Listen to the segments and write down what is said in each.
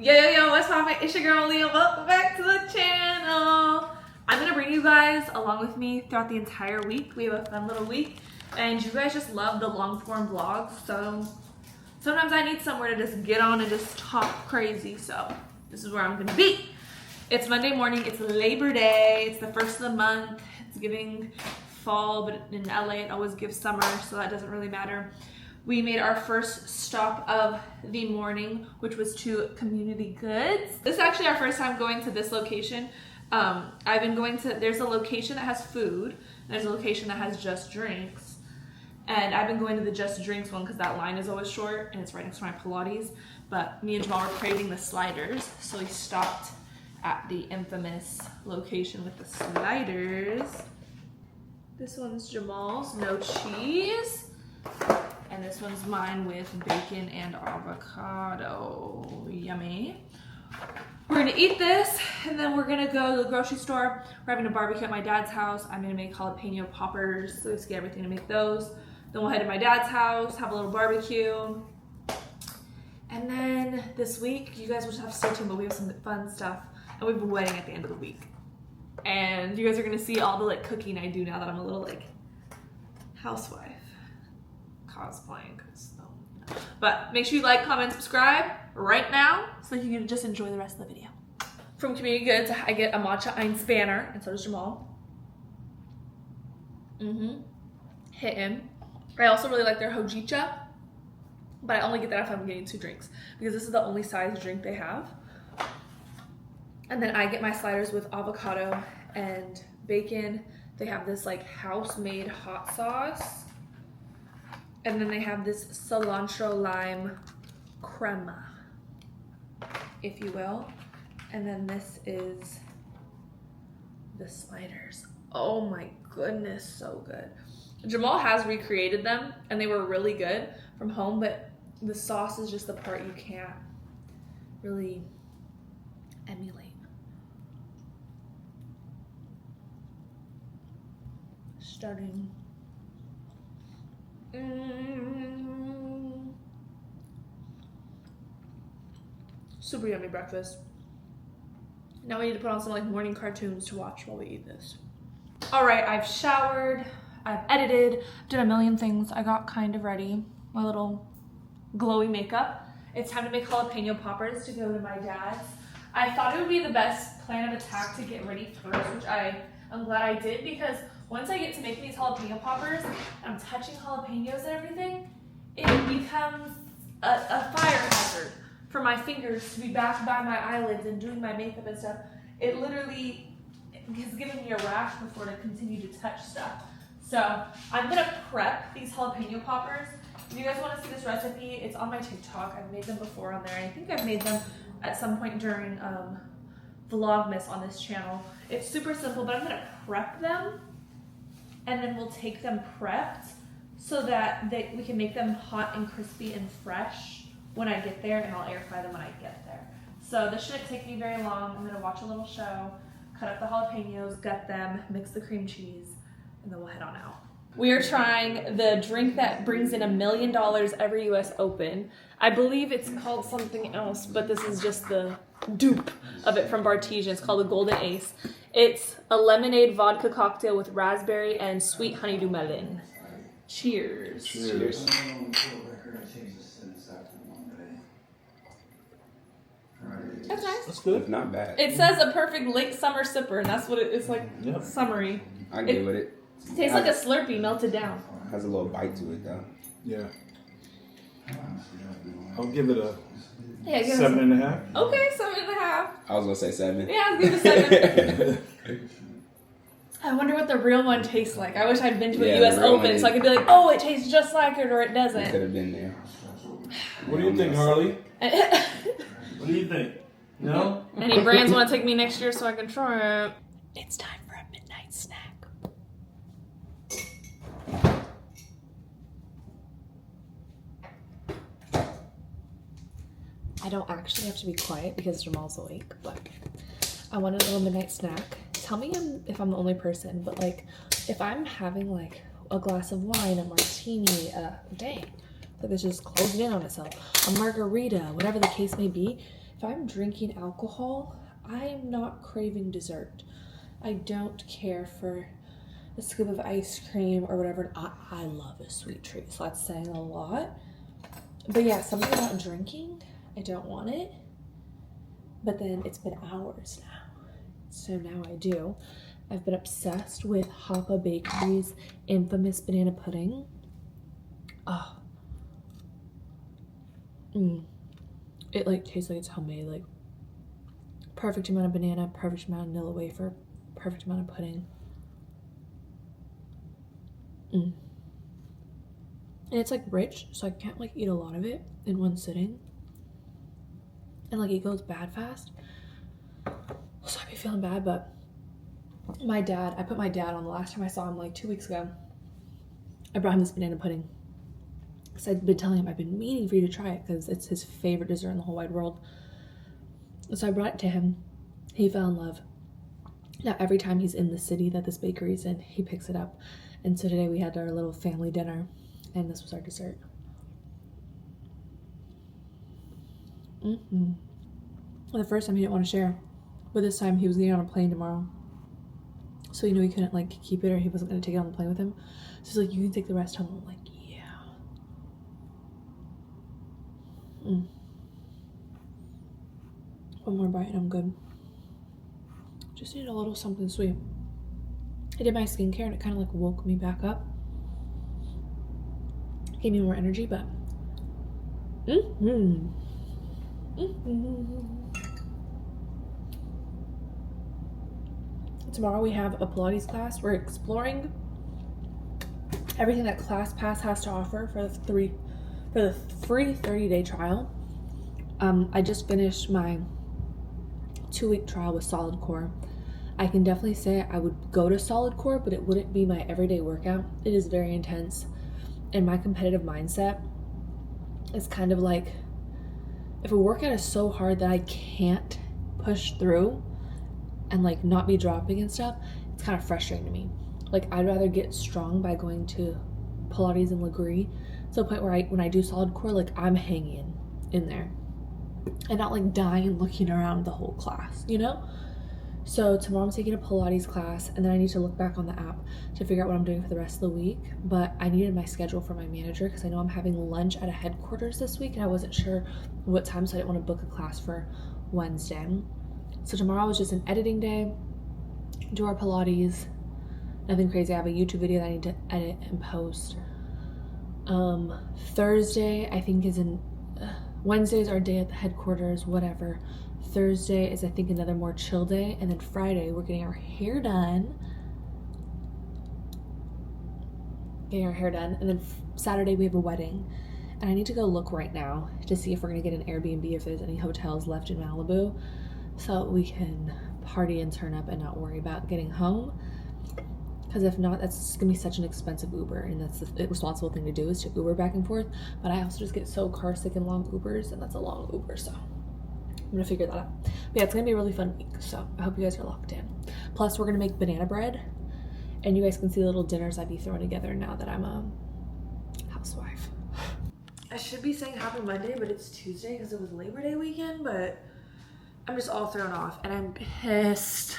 Yo, what's poppin'? It's your girl Leah. Welcome back to the channel. I'm gonna bring you guys along with me throughout the entire week. We have a fun little week, and you guys just love the long form vlogs, so sometimes I need somewhere to just get on and just talk crazy, so this is where I'm gonna be. It's Monday morning, it's Labor Day, it's the first of the month, it's giving fall, but in LA it always gives summer, so that doesn't really matter. We made our first stop of the morning, which was to Community Goods. This is actually our first time going to this location. I've been going to, there's a location that has food, and there's a location that has just drinks. And I've been going to the just drinks one because that line is always short and it's right next to my Pilates. But me and Jamal were craving the sliders, so we stopped at the infamous location with the sliders. This one's Jamal's, no cheese. And this one's mine with bacon and avocado. Yummy. We're gonna eat this, and then we're gonna go to the grocery store. We're having a barbecue at my dad's house. I'm gonna make jalapeno poppers, so let's get everything to make those. Then we'll head to my dad's house, have a little barbecue. And then this week, you guys will just have to stay tuned, but we have some fun stuff. And we have a wedding at the end of the week. And you guys are gonna see all the like cooking I do now that I'm a little like housewife. Cosplaying, but make sure you like, comment, subscribe right now so you can just enjoy the rest of the video. From Community Goods, I get a matcha Einspanner, and so does Jamal. Hit him. I also really like their Hojicha, but I only get that if I'm getting 2 drinks because this is the only size drink they have. And then I get my sliders with avocado and bacon. They have this like house-made hot sauce. And then they have this cilantro lime crema, if you will. And then this is the sliders. Oh my goodness, so good. Jamal has recreated them and they were really good from home, but the sauce is just the part you can't really emulate. Starting. Super yummy breakfast. Now we need to put on some like morning cartoons to watch while we eat this. All right, I've showered, I've edited, did a million things. I got kind of ready, my little glowy makeup. It's time to make jalapeno poppers to go to my dad's. I thought it would be the best plan of attack to get ready first, which I'm glad I did, because once I get to making these jalapeno poppers, I'm touching jalapenos and everything, it becomes a fire hazard for my fingers to be back by my eyelids and doing my makeup and stuff. It literally has given me a rash before to continue to touch stuff. So I'm gonna prep these jalapeno poppers. If you guys wanna see this recipe, it's on my TikTok. I've made them before on there. I think I've made them at some point during Vlogmas on this channel. It's super simple, but I'm gonna prep them and then we'll take them prepped so that we can make them hot and crispy and fresh when I get there, and I'll air fry them when I get there. So this shouldn't take me very long. I'm gonna watch a little show, cut up the jalapenos, gut them, mix the cream cheese, and then we'll head on out. We are trying the drink that brings in $1 million every US Open. I believe it's called something else, but this is just the dupe of it from Bartesian. It's called the Golden Ace. It's a lemonade vodka cocktail with raspberry and sweet honeydew melon. Cheers. Cheers. That's nice. That's good. Not bad. It says a perfect late summer sipper, and that's what it's like. Yep. Summery. I get with it. Tastes like a Slurpee melted down. Has a little bite to it though. Yeah. I'll give it a Yeah, 7.5. Okay, 7.5. I was gonna say 7. Yeah, I'll give it a 7. I wonder what the real one tastes like. I wish I'd been to a US Open so I could be like, oh, it tastes just like it or it doesn't. Could have been there. What do you think, Harley? What do you think? No? Any brands want to take me next year so I can try it? It's time for a midnight snack. I don't actually have to be quiet because Jamal's awake, but I wanted a little midnight snack. Tell me if I'm the only person, but like if I'm having like a glass of wine, a martini, dang, like it's just closing in on itself, a margarita, whatever the case may be, if I'm drinking alcohol, I'm not craving dessert. I don't care for a scoop of ice cream or whatever. I love a sweet treat, so that's saying a lot. But yeah, something about drinking, I don't want it. But then it's been hours now, so now I do. I've been obsessed with Hapa Bakery's infamous banana pudding. Oh. It like tastes like it's homemade, like perfect amount of banana, perfect amount of Nilla wafer, perfect amount of pudding. And it's like rich, so I can't like eat a lot of it in one sitting. And like it goes bad fast. So I'd be feeling bad, but I put my dad on the last time I saw him like 2 weeks ago. I brought him this banana pudding. Because I'd been telling him I've been meaning for you to try it because it's his favorite dessert in the whole wide world. So I brought it to him. He fell in love. Now every time he's in the city that this bakery's in, he picks it up. And so today we had our little family dinner and this was our dessert. Well, the first time he didn't want to share, but this time he was getting on a plane tomorrow. So he knew he couldn't like keep it or he wasn't going to take it on the plane with him. So he's like, you can take the rest home. I'm like, yeah. One more bite and I'm good. Just need a little something sweet. I did my skincare and it kind of like woke me back up. Gave me more energy, but tomorrow we have a Pilates class. We're exploring everything that ClassPass has to offer for the free 30-day trial. I just finished my 2-week trial with Solid Core. I can definitely say I would go to Solid Core, but it wouldn't be my everyday workout. It is very intense. And my competitive mindset is kind of like, if a workout is so hard that I can't push through and like not be dropping and stuff, it's kind of frustrating to me. Like I'd rather get strong by going to Pilates and Legree to the point where when I do Solid Core, like I'm hanging in there and not like dying and looking around the whole class, you know? So tomorrow I'm taking a Pilates class and then I need to look back on the app to figure out what I'm doing for the rest of the week. But I needed my schedule for my manager because I know I'm having lunch at a headquarters this week and I wasn't sure what time, so I didn't want to book a class for Wednesday. So tomorrow is just an editing day, do our Pilates, nothing crazy. I have a YouTube video that I need to edit and post. Thursday I think is Wednesday's our day at the headquarters, whatever. Thursday is I think another more chill day, and then Friday we're getting our hair done. And then Saturday we have a wedding. And I need to go look right now to see if we're gonna get an Airbnb, if there's any hotels left in Malibu, so we can party and turn up and not worry about getting home. Because if not, that's gonna be such an expensive Uber, and that's the responsible thing to do, is to Uber back and forth. But I also just get so car sick in long Ubers, and that's a long Uber, so I'm gonna figure that out. But yeah, it's gonna be a really fun week, so I hope you guys are locked in. Plus, we're gonna make banana bread, and you guys can see the little dinners I'd be throwing together now that I'm a housewife. I should be saying happy Monday, but it's Tuesday because it was Labor Day weekend, but I'm just all thrown off, and I'm pissed.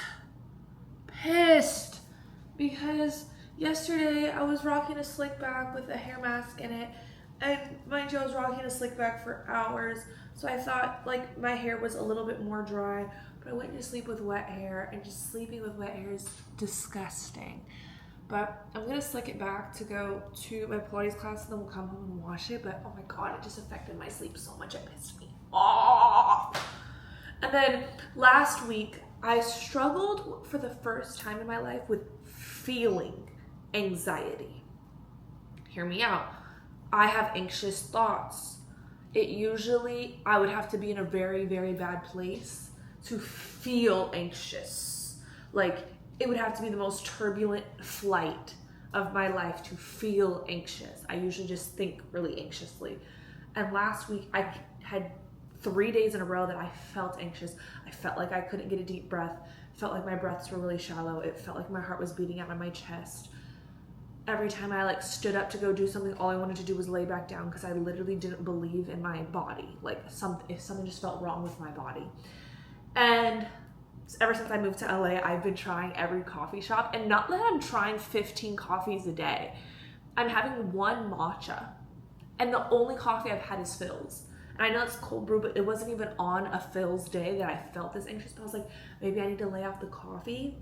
Because yesterday I was rocking a slick back with a hair mask in it, and mind you, I was rocking a slick back for hours, so I thought like my hair was a little bit more dry, but I went to sleep with wet hair, and just sleeping with wet hair is disgusting. But I'm gonna slick it back to go to my Pilates class, and then we'll come home and wash it. But oh my god, it just affected my sleep so much, it pissed me off. And then last week I struggled for the first time in my life with feeling anxiety. Hear me out. I have anxious thoughts. I would have to be in a very, very bad place to feel anxious. Like, it would have to be the most turbulent flight of my life to feel anxious. I usually just think really anxiously. And last week I had 3 days in a row that I felt anxious. I felt like I couldn't get a deep breath. Felt like my breaths were really shallow. It felt like my heart was beating out of my chest. every time I like stood up to go do something, all I wanted to do was lay back down because I literally didn't believe in my body. Like if something just felt wrong with my body. And ever since I moved to LA, I've been trying every coffee shop, and not that I'm trying 15 coffees a day. I'm having one matcha, and the only coffee I've had is Phil's. And I know it's cold brew, but it wasn't even on a Phil's day that I felt this anxious. But I was like, maybe I need to lay off the coffee.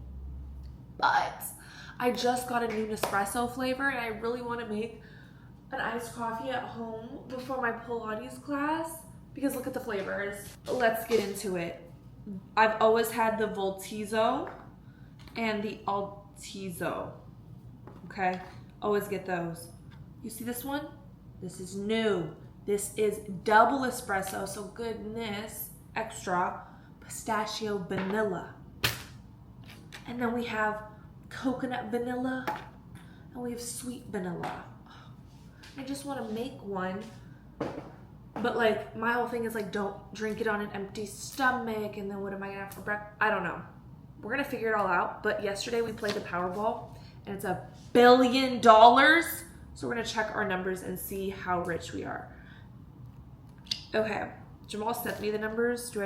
But I just got a new Nespresso flavor, and I really want to make an iced coffee at home before my Pilates class, because look at the flavors. Let's get into it. I've always had the Voltizo and the Altizo. Okay, always get those. You see this one? This is new. This is double espresso, so goodness, extra pistachio vanilla. And then we have coconut vanilla, and we have sweet vanilla. I just want to make one, but like my whole thing is like, don't drink it on an empty stomach, and then what am I gonna have for breakfast? I don't know. We're gonna figure it all out. But yesterday we played the Powerball, and it's $1 billion. So we're gonna check our numbers and see how rich we are. Okay, Jamal sent me the numbers. So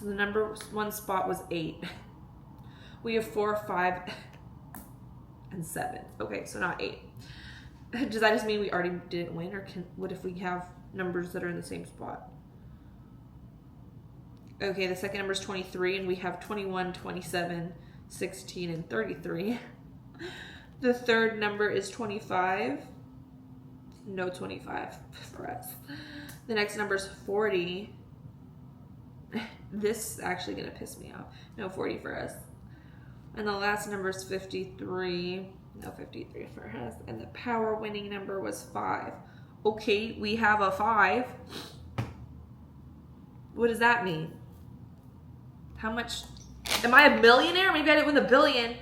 the number one spot was 8. We have 4, 5, and 7. Okay, so not 8. Does that just mean we already didn't win, or what if we have numbers that are in the same spot? Okay, the second number is 23, and we have 21, 27, 16, and 33. The third number is 25. No 25 for us. The next number is 40. This is actually going to piss me off. No 40 for us. And the last number is 53. No 53 for us. And the power winning number was 5. Okay, we have a 5. What does that mean? How much? Am I a millionaire? Maybe I didn't win the billion.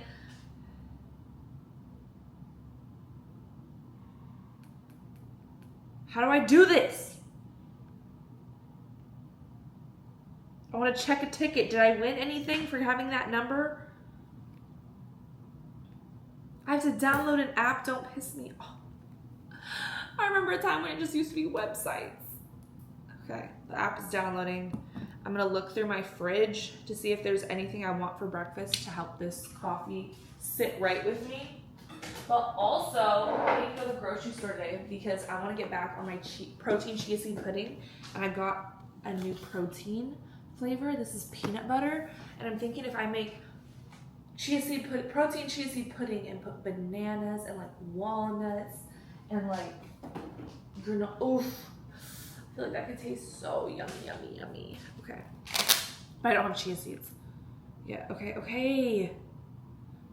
How do I do this? I want to check a ticket. Did I win anything for having that number? I have to download an app. Don't piss me off. I remember a time when it just used to be websites. Okay, the app is downloading. I'm going to look through my fridge to see if there's anything I want for breakfast to help this coffee sit right with me. But also, I need to go to the grocery store today because I want to get back on my protein chia seed pudding. And I got a new protein flavor. This is peanut butter. And I'm thinking if I make protein chia seed pudding and put bananas and like walnuts and like granola. Oof. I feel like that could taste so yummy, yummy, yummy. Okay. But I don't have chia seeds. Yeah, okay.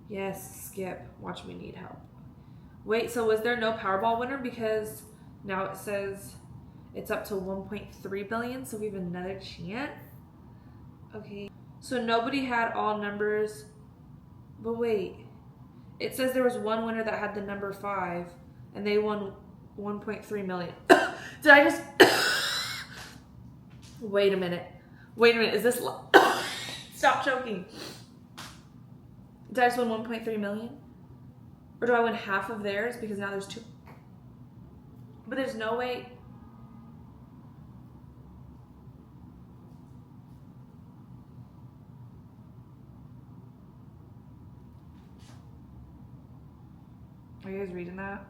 Yes, skip. Watch me need help. Wait, so was there no Powerball winner? Because now it says it's up to 1.3 billion, so we have another chance. Okay. So nobody had all numbers. But wait. It says there was one winner that had the number 5, and they won 1.3 million. Did I just... Wait a minute. Is this... Stop choking. Did I just win 1.3 million? Or do I win half of theirs because now there's 2? But there's no way. Are you guys reading that?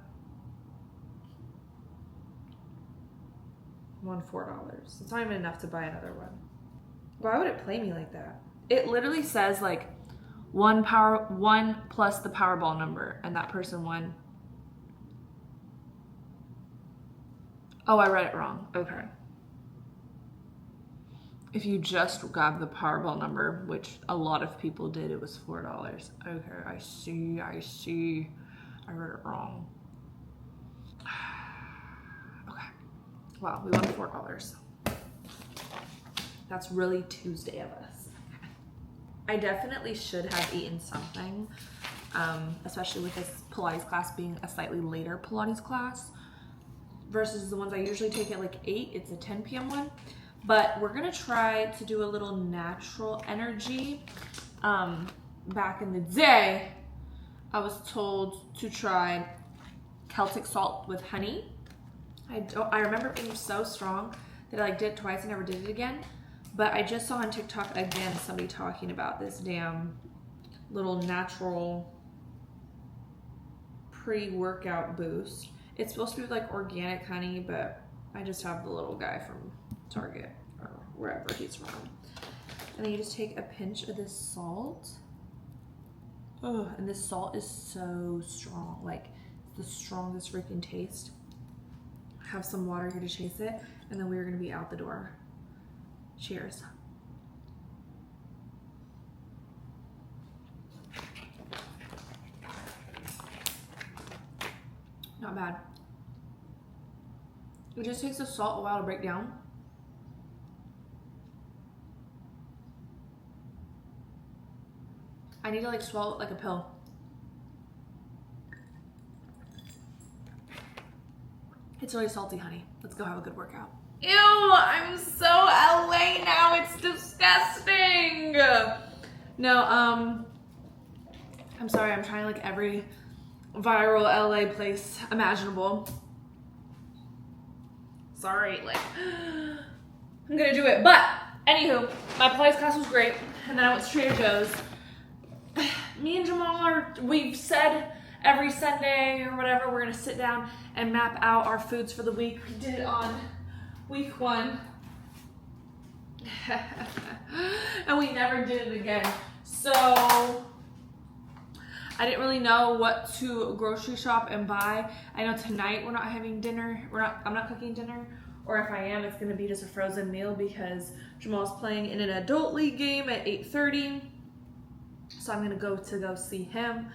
Won $4. It's not even enough to buy another one. Why would it play me like that? It literally says like 1 plus the Powerball number, and that person won. Oh, I read it wrong. Okay. If you just grab the Powerball number, which a lot of people did, it was $4. Okay, I see. I read it wrong. Okay. Wow, we won $4. That's really Tuesday of us. I definitely should have eaten something, especially with this Pilates class being a slightly later Pilates class versus the ones I usually take at like 8. It's a 10 p.m. one. But we're going to try to do a little natural energy. Back in the day, I was told to try Celtic salt with honey. I remember it being so strong that I like did it twice and never did it again. But I just saw on TikTok again somebody talking about this damn little natural pre-workout boost. It's supposed to be with like organic honey, but I just have the little guy from Target or wherever he's from. And then you just take a pinch of this salt. Oh, and this salt is so strong, like the strongest freaking taste. Have some water here to chase it, and then we're gonna be out the door. Cheers. Not bad. It just takes the salt a while to break down. I need to like swallow it like a pill. It's really salty, honey. Let's go have a good workout. Ew, I'm so LA now. It's disgusting. No, I'm sorry. I'm trying like every viral LA place imaginable. Sorry, like, I'm gonna do it. But, anywho, my Pilates class was great. And then I went to Trader Joe's. Me and Jamal we've said every Sunday or whatever, we're gonna sit down and map out our foods for the week. We did it on week 1. And we never did it again. So I didn't really know what to grocery shop and buy. I know tonight we're not having dinner. I'm not cooking dinner. Or if I am, it's gonna be just a frozen meal because Jamal's playing in an adult league game at 8:30. So I'm gonna go see him.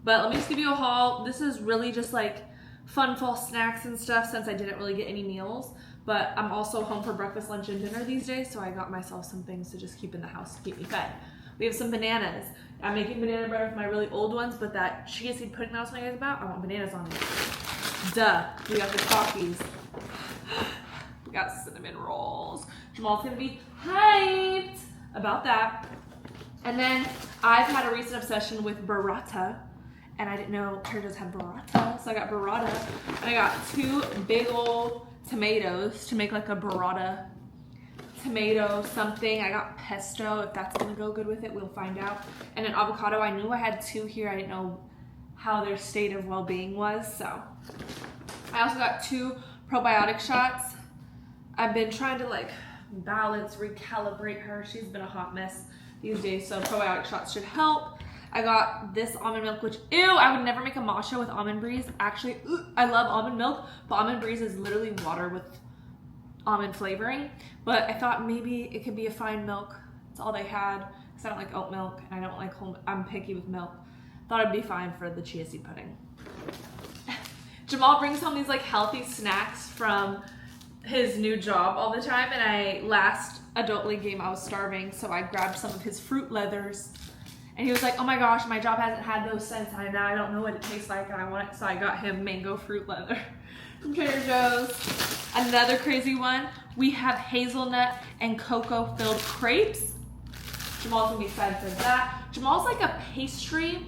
But let me just give you a haul. This is really just like fun fall snacks and stuff since I didn't really get any meals. But I'm also home for breakfast, lunch, and dinner these days, so I got myself some things to just keep in the house to keep me fed. We have some bananas. I'm making banana bread with my really old ones, but that chia seed pudding that I was telling you guys about, I want bananas on it. Duh. We got the coffees. We got cinnamon rolls. Jamal's gonna be hyped about that. And then I've had a recent obsession with burrata, and I didn't know Trader Joe's had burrata, so I got burrata. And I got 2 big old tomatoes to make like a burrata tomato something. I got pesto, if that's gonna go good with it, we'll find out. And an avocado. I knew I had 2 here. I didn't know how their state of well-being was, so. I also got 2 probiotic shots. I've been trying to like balance, recalibrate her. She's been a hot mess these days, so probiotic shots should help. I got this almond milk, which, ew, I would never make a matcha with almond breeze. Actually, I love almond milk, but almond breeze is literally water with almond flavoring. But I thought maybe it could be a fine milk. That's all they had, because I don't like oat milk, and I don't like I'm picky with milk. Thought it'd be fine for the chia seed pudding. Jamal brings home these like healthy snacks from his new job all the time, and last adult league game I was starving, so I grabbed some of his fruit leathers, and he was like, oh my gosh, my job hasn't had those since, and now I don't know what it tastes like, and I want it, so I got him mango fruit leather from Trader Joe's. Another crazy one, we have hazelnut and cocoa filled crepes. Jamal's gonna be excited for that. Jamal's like a pastry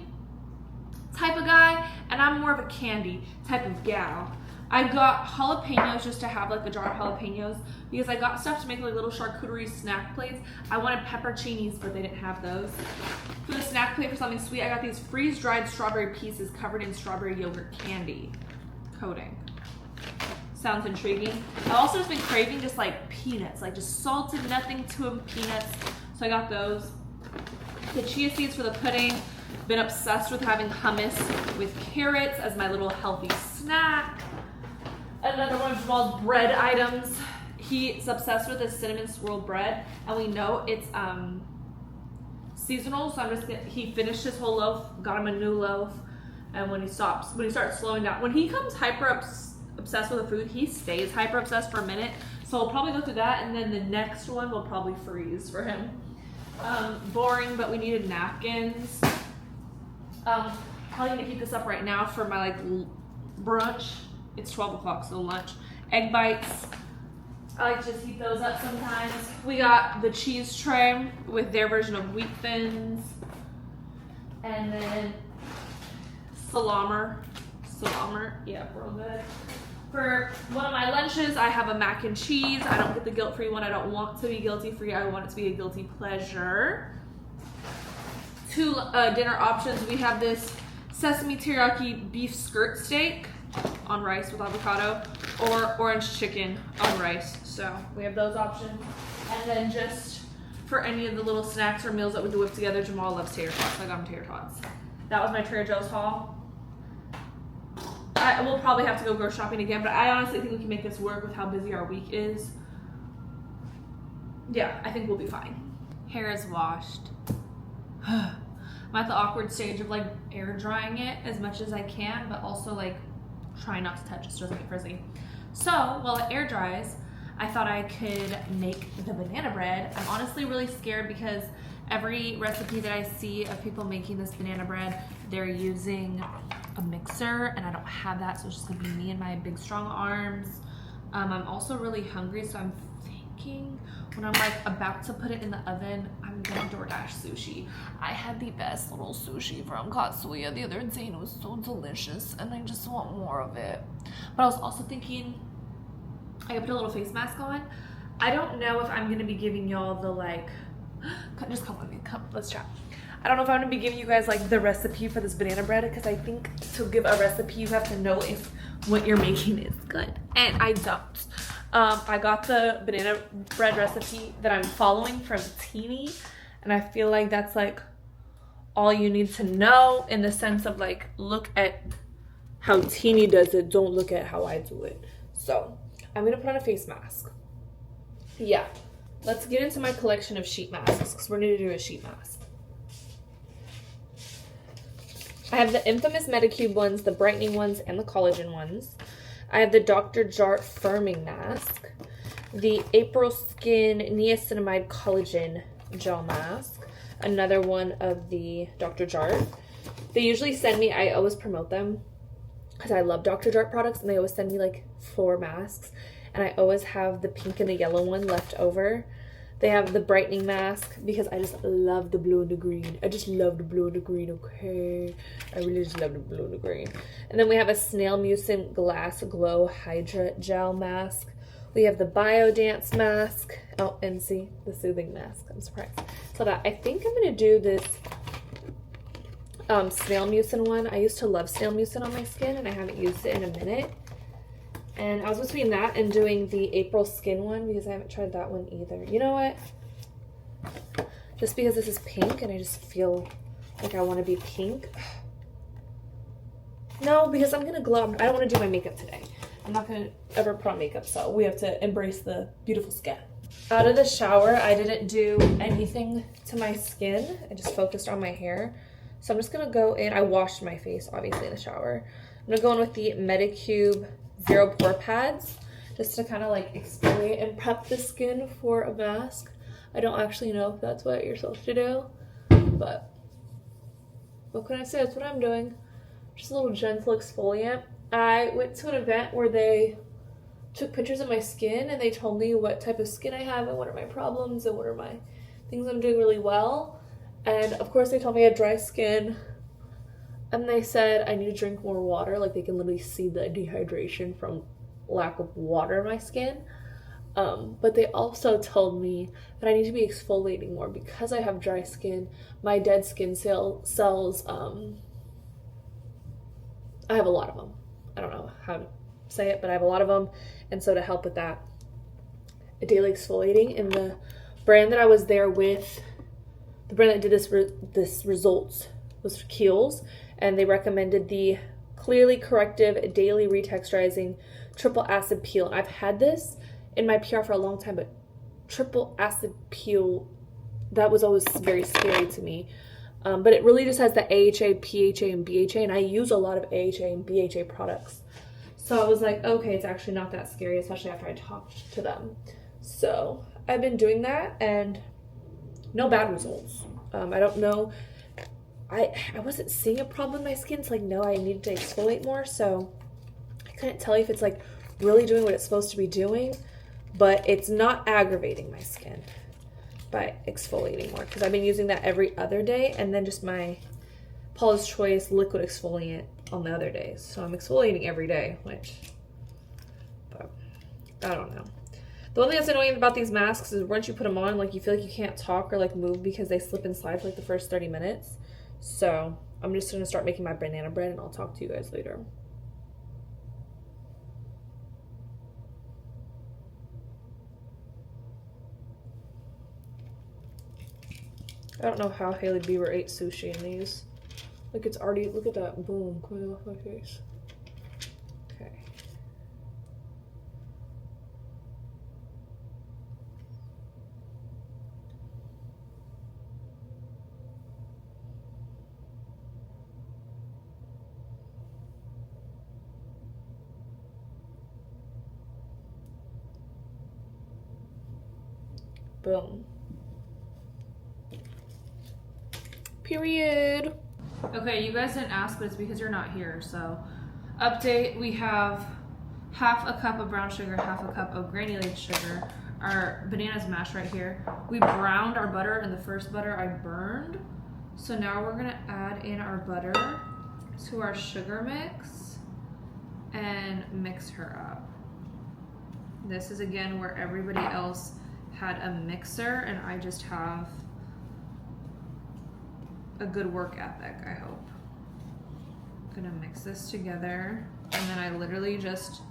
type of guy, and I'm more of a candy type of gal. I got jalapenos just to have like a jar of jalapenos because I got stuff to make like little charcuterie snack plates. I wanted pepperoncinis, but they didn't have those. For the snack plate for something sweet, I got these freeze-dried strawberry pieces covered in strawberry yogurt candy coating. Sounds intriguing. I've also just been craving just like peanuts, like just salted, nothing to them peanuts. So I got those. The chia seeds for the pudding. Been obsessed with having hummus with carrots as my little healthy snack. Another one of Jamal's bread items. He's obsessed with this cinnamon swirl bread, and we know it's seasonal, so I'm just gonna, he finished his whole loaf, got him a new loaf, and when he starts slowing down, when he comes obsessed with the food, he stays hyper obsessed for a minute, so we'll probably go through that, and then the next one will probably freeze for him. Boring, but we needed napkins. Probably gonna heat this up right now for my like brunch. It's 12 o'clock, so lunch. Egg bites. I like to just heat those up sometimes. We got the cheese tray with their version of wheat thins. And then Salamer, yeah, real good. For one of my lunches, I have a mac and cheese. I don't get the guilt-free one. I don't want to be guilty-free. I want it to be a guilty pleasure. 2 dinner options. We have this sesame teriyaki beef skirt steak on rice with avocado, or orange chicken on rice. So we have those options. And then just for any of the little snacks or meals that we can whip together, Jamal loves tater tots. I got him tater tots. That was my Trader Joe's haul. I will probably have to go grocery shopping again, but I honestly think we can make this work with how busy our week is. Yeah, I think we'll be fine. Hair is washed. I'm at the awkward stage of like air drying it as much as I can, but also like trying not to touch it so it doesn't get frizzy. So while it air dries, I thought I could make the banana bread. I'm honestly really scared because every recipe that I see of people making this banana bread, they're using a mixer, and I don't have that, so it's just gonna be me and my big strong arms. I'm also really hungry, so I'm thinking when I'm like about to put it in the oven, I'm gonna DoorDash sushi. I had the best little sushi from Katsuya the other day, and it was so delicious, and I just want more of it. But I was also thinking I could put a little face mask on. I don't know if I'm gonna be giving y'all the like, just come with me, come, let's chat. I don't know if I'm gonna be giving you guys like the recipe for this banana bread, because I think to give a recipe you have to know if what you're making is good, and I don't. I got the banana bread recipe that I'm following from Teeny, and I feel like that's like all you need to know, in the sense of like, look at how Teeny does it, don't look at how I do it. So I'm gonna put on a face mask. Yeah, let's get into my collection of sheet masks, because we're gonna do a sheet mask. I have the infamous Medicube ones, the brightening ones, and the collagen ones. I have the Dr. Jart firming mask, the April Skin Niacinamide Collagen Gel Mask, another one of the Dr. Jart. They usually send me, I always promote them because I love Dr. Jart products, and they always send me like 4 masks, and I always have the pink and the yellow one left over. They have the brightening mask because I just love the blue and the green. I just love the blue and the green, okay? I really just love the blue and the green. And then we have a Snail Mucin Glass Glow Hydra Gel Mask. We have the Biodance Mask. Oh, and see, the Soothing Mask. I'm surprised. So that, I think I'm going to do this Snail Mucin one. I used to love Snail Mucin on my skin, and I haven't used it in a minute. And I was between that and doing the April Skin one, because I haven't tried that one either. You know what? Just because this is pink and I just feel like I want to be pink. No, because I'm going to glow. I don't want to do my makeup today. I'm not going to ever put on makeup, so we have to embrace the beautiful skin. Out of the shower, I didn't do anything to my skin. I just focused on my hair. So I'm just going to go in. I washed my face, obviously, in the shower. I'm going to go in with the Medicube Zero Pore Pads, just to kind of like exfoliate and prep the skin for a mask. I don't actually know if that's what you're supposed to do, but what can I say? That's what I'm doing. Just a little gentle exfoliant. I went to an event where they took pictures of my skin, and they told me what type of skin I have and what are my problems and what are my things I'm doing really well. And of course they told me I had dry skin. And they said I need to drink more water. Like, they can literally see the dehydration from lack of water in my skin. But they also told me that I need to be exfoliating more because I have dry skin. My dead skin cells, I have a lot of them. I don't know how to say it, but I have a lot of them. And so to help with that, daily exfoliating. And the brand that I was there with, the brand that did this results was Kiehl's. And they recommended the Clearly Corrective Daily Retexturizing Triple Acid Peel. And I've had this in my PR for a long time, but triple acid peel, that was always very scary to me. But it really just has the AHA, PHA, and BHA, and I use a lot of AHA and BHA products. So I was like, okay, it's actually not that scary, especially after I talked to them. So I've been doing that, and no bad results. I don't know. I wasn't seeing a problem with my skin. It's like, no, I needed to exfoliate more. So I couldn't tell you if it's like really doing what it's supposed to be doing, but it's not aggravating my skin by exfoliating more, because I've been using that every other day, and then just my Paula's Choice liquid exfoliant on the other days. So I'm exfoliating every day, which, but I don't know. The one thing that's annoying about these masks is once you put them on, like you feel like you can't talk or like move because they slip and slide for like the first 30 minutes. So I'm just gonna start making my banana bread and I'll talk to you guys later. I don't know how Haley Bieber ate sushi in these. Like it's already, look at that, boom, coming off my face. Okay. Boom. Period. Okay, you guys didn't ask, but it's because you're not here. So, update, we have half a cup of brown sugar, half a cup of granulated sugar. Our bananas mashed right here. We browned our butter, and the first butter I burned. So now we're gonna add in our butter to our sugar mix and mix her up. This is again where everybody else had a mixer and I just have a good work ethic, I hope. I'm gonna mix this together and then I literally just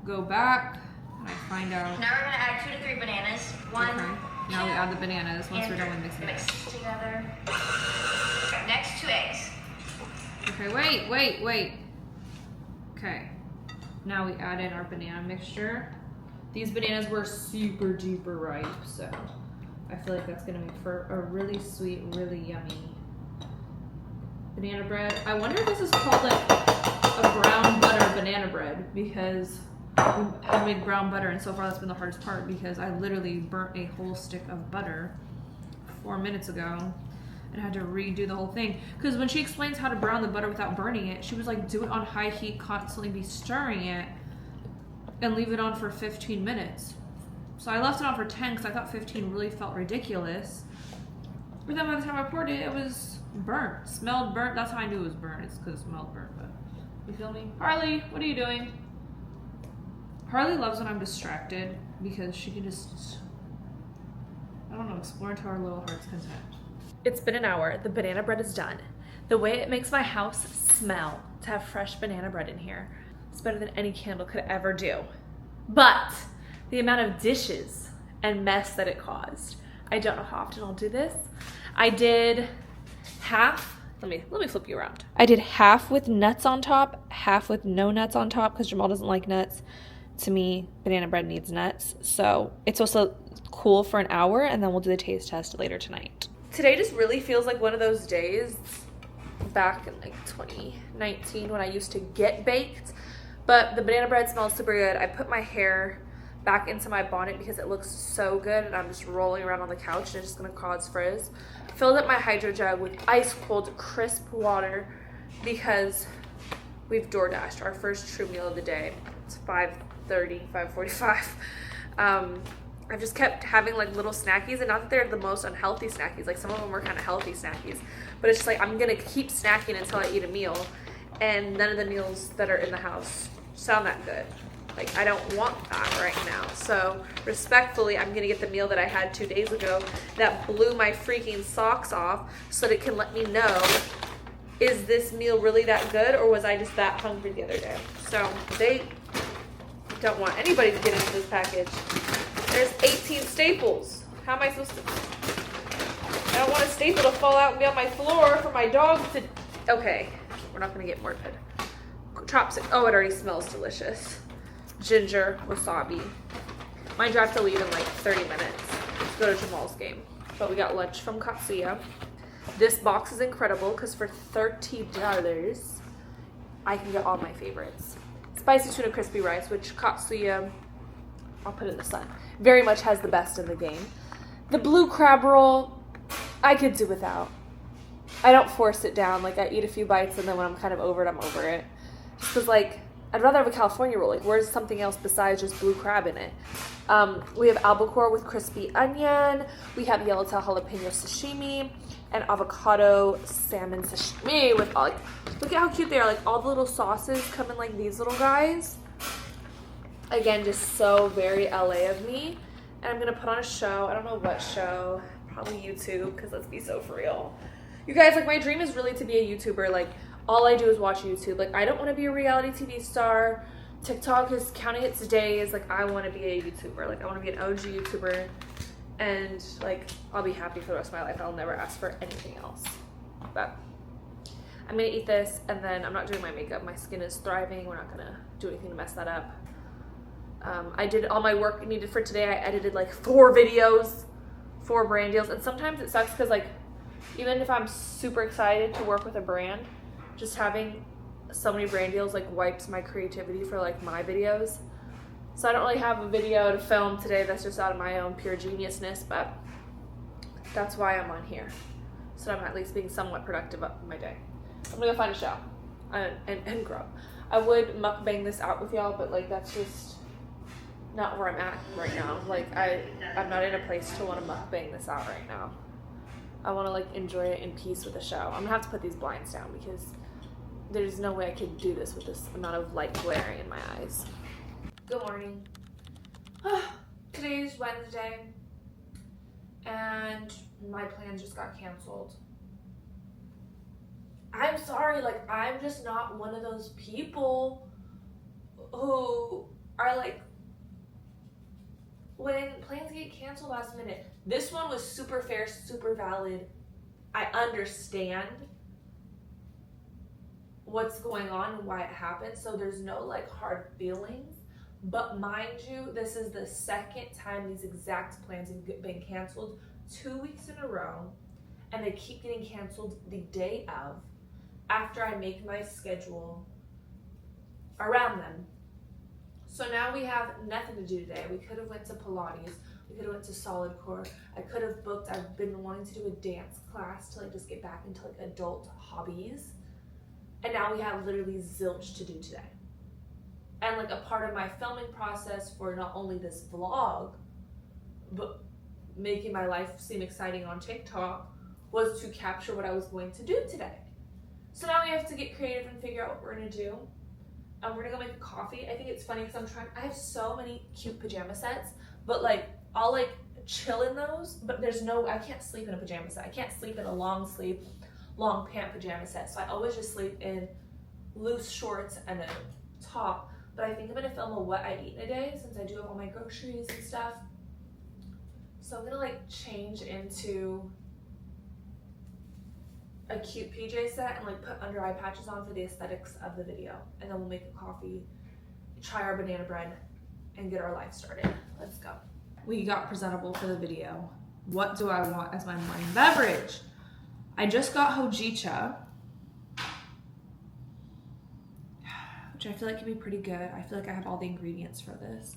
go back and I find out. Now we're gonna add 2 to 3 bananas. One. Okay. Now we add the bananas once we're done with mixing it. Mix together. Next, 2 eggs. Okay, wait. Okay. Now we add in our banana mixture. These bananas were super duper ripe, so I feel like that's gonna make for a really sweet, really yummy banana bread. I wonder if this is called like a brown butter banana bread because I made brown butter and so far that's been the hardest part because I literally burnt a whole stick of butter 4 minutes ago and had to redo the whole thing. Because when she explains how to brown the butter without burning it, she was like, do it on high heat, constantly be stirring it and leave it on for 15 minutes. So I left it on for 10 because I thought 15 really felt ridiculous. But then by the time I poured it, it was burnt, smelled burnt. That's how I knew it was burnt. It's because it smelled burnt, but you feel me? Harley, what are you doing? Harley loves when I'm distracted because she can just, I don't know, explore into our little heart's content. It's been an hour. The banana bread is done. The way it makes my house smell to have fresh banana bread in here, it's better than any candle could ever do. But the amount of dishes and mess that it caused, I don't know how often I'll do this. I did half, let me flip you around. I did half with nuts on top, half with no nuts on top because Jamal doesn't like nuts. To me, banana bread needs nuts. So it's supposed to cool for an hour and then we'll do the taste test later tonight. Today just really feels like one of those days back in like 2019 when I used to get baked. But the banana bread smells super good. I put my hair back into my bonnet because it looks so good and I'm just rolling around on the couch and it's just gonna cause frizz. Filled up my hydro jug with ice cold crisp water because we've DoorDashed our first true meal of the day. It's 5:30, 5:45. I've just kept having like little snackies, and not that they're the most unhealthy snackies, like some of them were kind of healthy snackies, but it's just like I'm gonna keep snacking until I eat a meal, and none of the meals that are in the house sound that good. Like I don't want that right now. So respectfully, I'm gonna get the meal that I had 2 days ago that blew my freaking socks off so that it can let me know, is this meal really that good or was I just that hungry the other day? So they don't want anybody to get into this package. There's 18 staples. How am I supposed to? I don't want a staple to fall out and be on my floor for my dog to. Okay, we're not gonna get morbid. Chopstick. Oh, it already smells delicious. Ginger, wasabi. My drive to leave in like 30 minutes to go to Jamal's game. But we got lunch from Coachella. This box is incredible because for $30, I can get all my favorites. Spicy tuna crispy rice, which Coachella, I'll put it in the sun, very much has the best in the game. The blue crab roll, I could do without. I don't force it down. Like I eat a few bites and then when I'm kind of over it, I'm over it. Just because like I'd rather have a California roll. Like, where's something else besides just blue crab in it? We have albacore with crispy onion. We have yellowtail jalapeno sashimi and avocado salmon sashimi with all, like, look at how cute they are. Like, all the little sauces come in like these little guys. Again, just so very LA of me. And I'm gonna put on a show. I don't know what show. Probably YouTube, because let's be so for real. You guys, like, my dream is really to be a YouTuber. Like, all I do is watch YouTube. Like, I don't want to be a reality TV star. TikTok is counting its days. Like, I want to be a YouTuber. Like, I want to be an OG YouTuber. And, like, I'll be happy for the rest of my life. I'll never ask for anything else. But I'm going to eat this, and then I'm not doing my makeup. My skin is thriving. We're not going to do anything to mess that up. I did all my work needed for today. I edited, like, 4 videos, 4 brand deals. And sometimes it sucks because, like, even if I'm super excited to work with a brand, just having so many brand deals, like, wipes my creativity for, like, my videos. So I don't really have a video to film today that's just out of my own pure geniusness, but that's why I'm on here. So I'm at least being somewhat productive up my day. I'm gonna go find a show and grow. I would mukbang this out with y'all, but, like, that's just not where I'm at right now. Like, I'm not in a place to want to mukbang this out right now. I want to, like, enjoy it in peace with the show. I'm gonna have to put these blinds down because there's no way I could do this with this amount of light glaring in my eyes. Good morning. Today's Wednesday, and my plans just got canceled. I'm sorry, like, I'm just not one of those people who are like, when plans get canceled last minute. This one was super fair, super valid. I understand what's going on and why it happened, so there's no, like, hard feelings. But mind you, this is the second time these exact plans have been canceled 2 weeks in a row, and they keep getting canceled the day of, after I make my schedule around them. So now we have nothing to do today. We could have went to Pilates. We could have went to solid core. I could have booked, I've been wanting to do a dance class to, like, just get back into, like, adult hobbies. And now we have literally zilch to do today. And, like, a part of my filming process for not only this vlog, but making my life seem exciting on TikTok, was to capture what I was going to do today. So now we have to get creative and figure out what we're gonna do. We're gonna go make a coffee. I think it's funny because I have so many cute pajama sets, but, like, I'll, like, chill in those, but I can't sleep in a pajama set. I can't sleep in a long sleeve, long pant pajama set. So I always just sleep in loose shorts and a top. But I think I'm gonna film a what I eat in a day since I do have all my groceries and stuff. So I'm gonna, like, change into a cute PJ set and, like, put under eye patches on for the aesthetics of the video. And then we'll make a coffee, try our banana bread, and get our life started. Let's go. We got presentable for the video. What do I want as my morning beverage? I just got Hojicha, which I feel like can be pretty good. I feel like I have all the ingredients for this.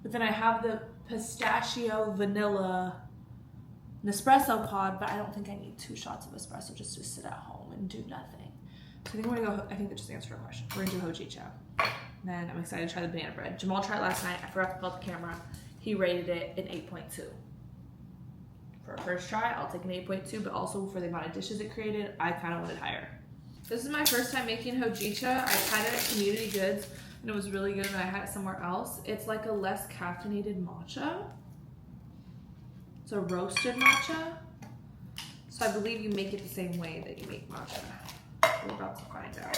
But then I have the pistachio vanilla Nespresso pod, but I don't think I need 2 shots of espresso just to sit at home and do nothing. So I think we're gonna go, I think that just answered our question. We're gonna do Hojicha. Then I'm excited to try the banana bread. Jamal tried it last night. I forgot to fill out the camera. He rated it an 8.2. For a first try, I'll take an 8.2, but also for the amount of dishes it created, I kind of wanted higher. This is my first time making Hojicha. I had it at Community Goods, and it was really good, and I had it somewhere else. It's like a less caffeinated matcha. It's a roasted matcha. So I believe you make it the same way that you make matcha. We're about to find out.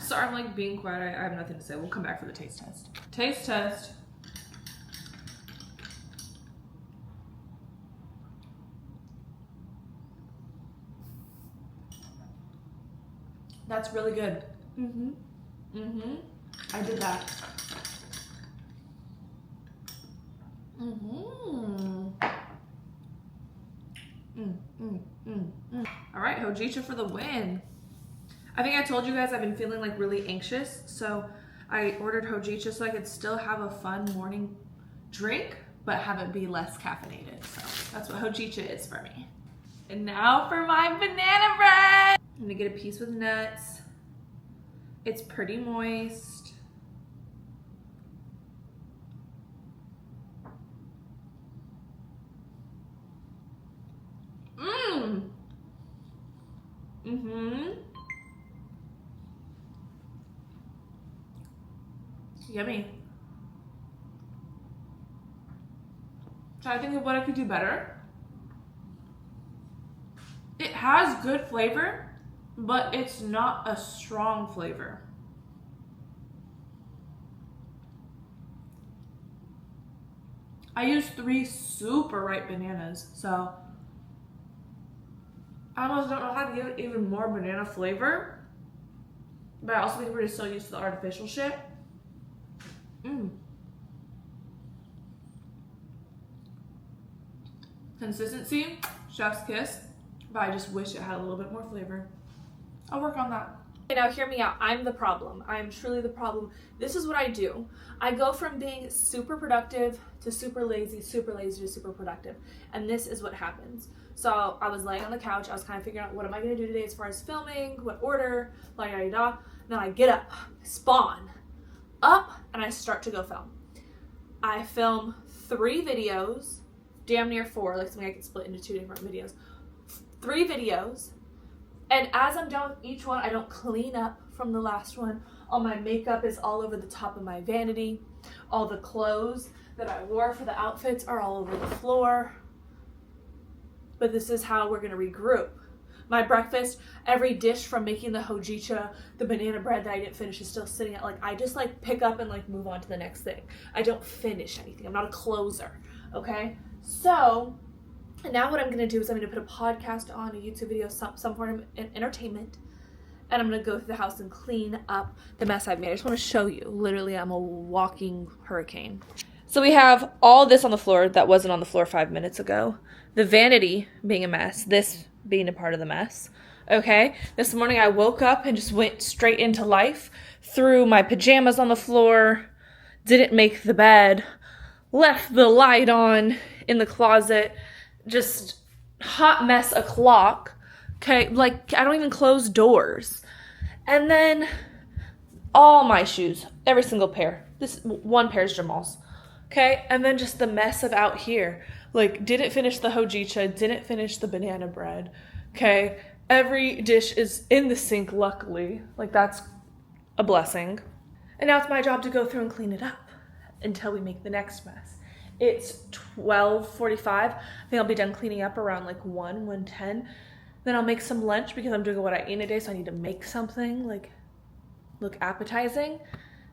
Sorry, I'm, like, being quiet. I have nothing to say. We'll come back for the taste test. Taste test. That's really good. I did that. All right, Hojicha for the win. I think I told you guys I've been feeling like really anxious, so I ordered Hojicha so I could still have a fun morning drink, but have it be less caffeinated. So that's what Hojicha is for me. And now for my banana bread. I'm gonna get a piece with nuts. It's pretty moist. Mmm. Mm-hmm. Yummy. Trying to think of what I could do better. It has good flavor, but it's not a strong flavor. I used 3 super ripe bananas, so I almost don't know how to give it even more banana flavor. But I also think we're just so used to the artificial shit. Consistency, chef's kiss, but I just wish it had a little bit more flavor. I'll work on that. Okay, now hear me out. I'm the problem. I am truly the problem. This is what I do. I go from being super productive to super lazy to super productive. And this is what happens. So I was laying on the couch. I was kind of figuring out what am I going to do today as far as filming, what order, la da da. Then I get up, spawn up, and I start to go film. I film 3 videos, damn near 4, like something I can split into 2 different videos. 3 videos. And as I'm done with each one, I don't clean up from the last one. All my makeup is all over the top of my vanity. All the clothes that I wore for the outfits are all over the floor. But this is how we're gonna regroup. My breakfast, every dish from making the Hojicha, the banana bread that I didn't finish is still sitting at, like, I just like pick up and like move on to the next thing. I don't finish anything. I'm not a closer, okay? So, and now what I'm gonna do is I'm gonna put a podcast on, a YouTube video, some form of entertainment, and I'm gonna go through the house and clean up the mess I've made. I just wanna show you. Literally, I'm a walking hurricane. So we have all this on the floor that wasn't on the floor 5 minutes ago. The vanity being a mess, this being a part of the mess. Okay, this morning I woke up and just went straight into life, threw my pajamas on the floor, didn't make the bed, left the light on in the closet, just hot mess o'clock. Okay, like I don't even close doors. And then all my shoes, every single pair. This one pair is Jamal's. Okay, and then just the mess of out here. Like, didn't finish the Hojicha, didn't finish the banana bread. Okay, every dish is in the sink, luckily. Like, that's a blessing. And now it's my job to go through and clean it up until we make the next mess. It's 12:45. I think I'll be done cleaning up around like 1:10. Then I'll make some lunch because I'm doing what I eat in a day, so I need to make something like look appetizing.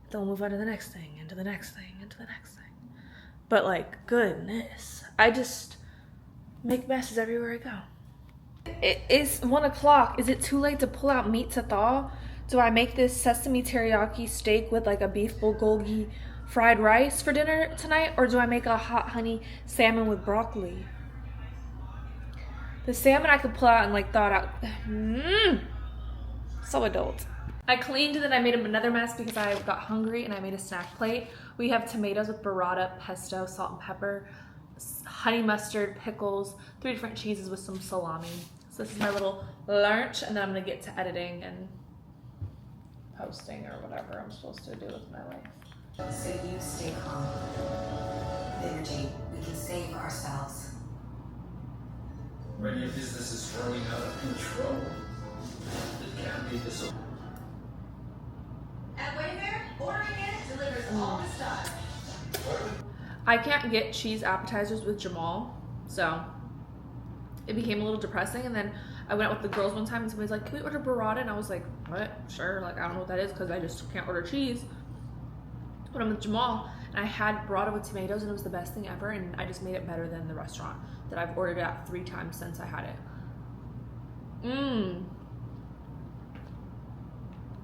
Then we'll move on to the next thing, into the next thing, into the next thing. But like, goodness, I just make messes everywhere I go. It is 1 o'clock. Is it too late to pull out meat to thaw? Do I make this sesame teriyaki steak with like a beef bulgogi fried rice for dinner tonight? Or do I make a hot honey salmon with broccoli? The salmon I could pull out and like thaw it out. So adult. I cleaned and then I made another mess because I got hungry and I made a snack plate. We have tomatoes with burrata, pesto, salt and pepper, honey mustard, pickles, 3 different cheeses with some salami. So this is my little lunch, and then I'm gonna get to editing and posting or whatever I'm supposed to do with my life. So you stay calm. Energy, we can save ourselves. When your business is running out of control, it can't be this. At Wayfair, ordering it delivers all the stuff. I can't get cheese appetizers with Jamal, so it became a little depressing. And then I went out with the girls one time and somebody's like, can we order burrata? And I was like, what? Sure. Like, I don't know what that is because I just can't order cheese. But I'm with Jamal and I had burrata with tomatoes and it was the best thing ever. And I just made it better than the restaurant that I've ordered at 3 times since I had it.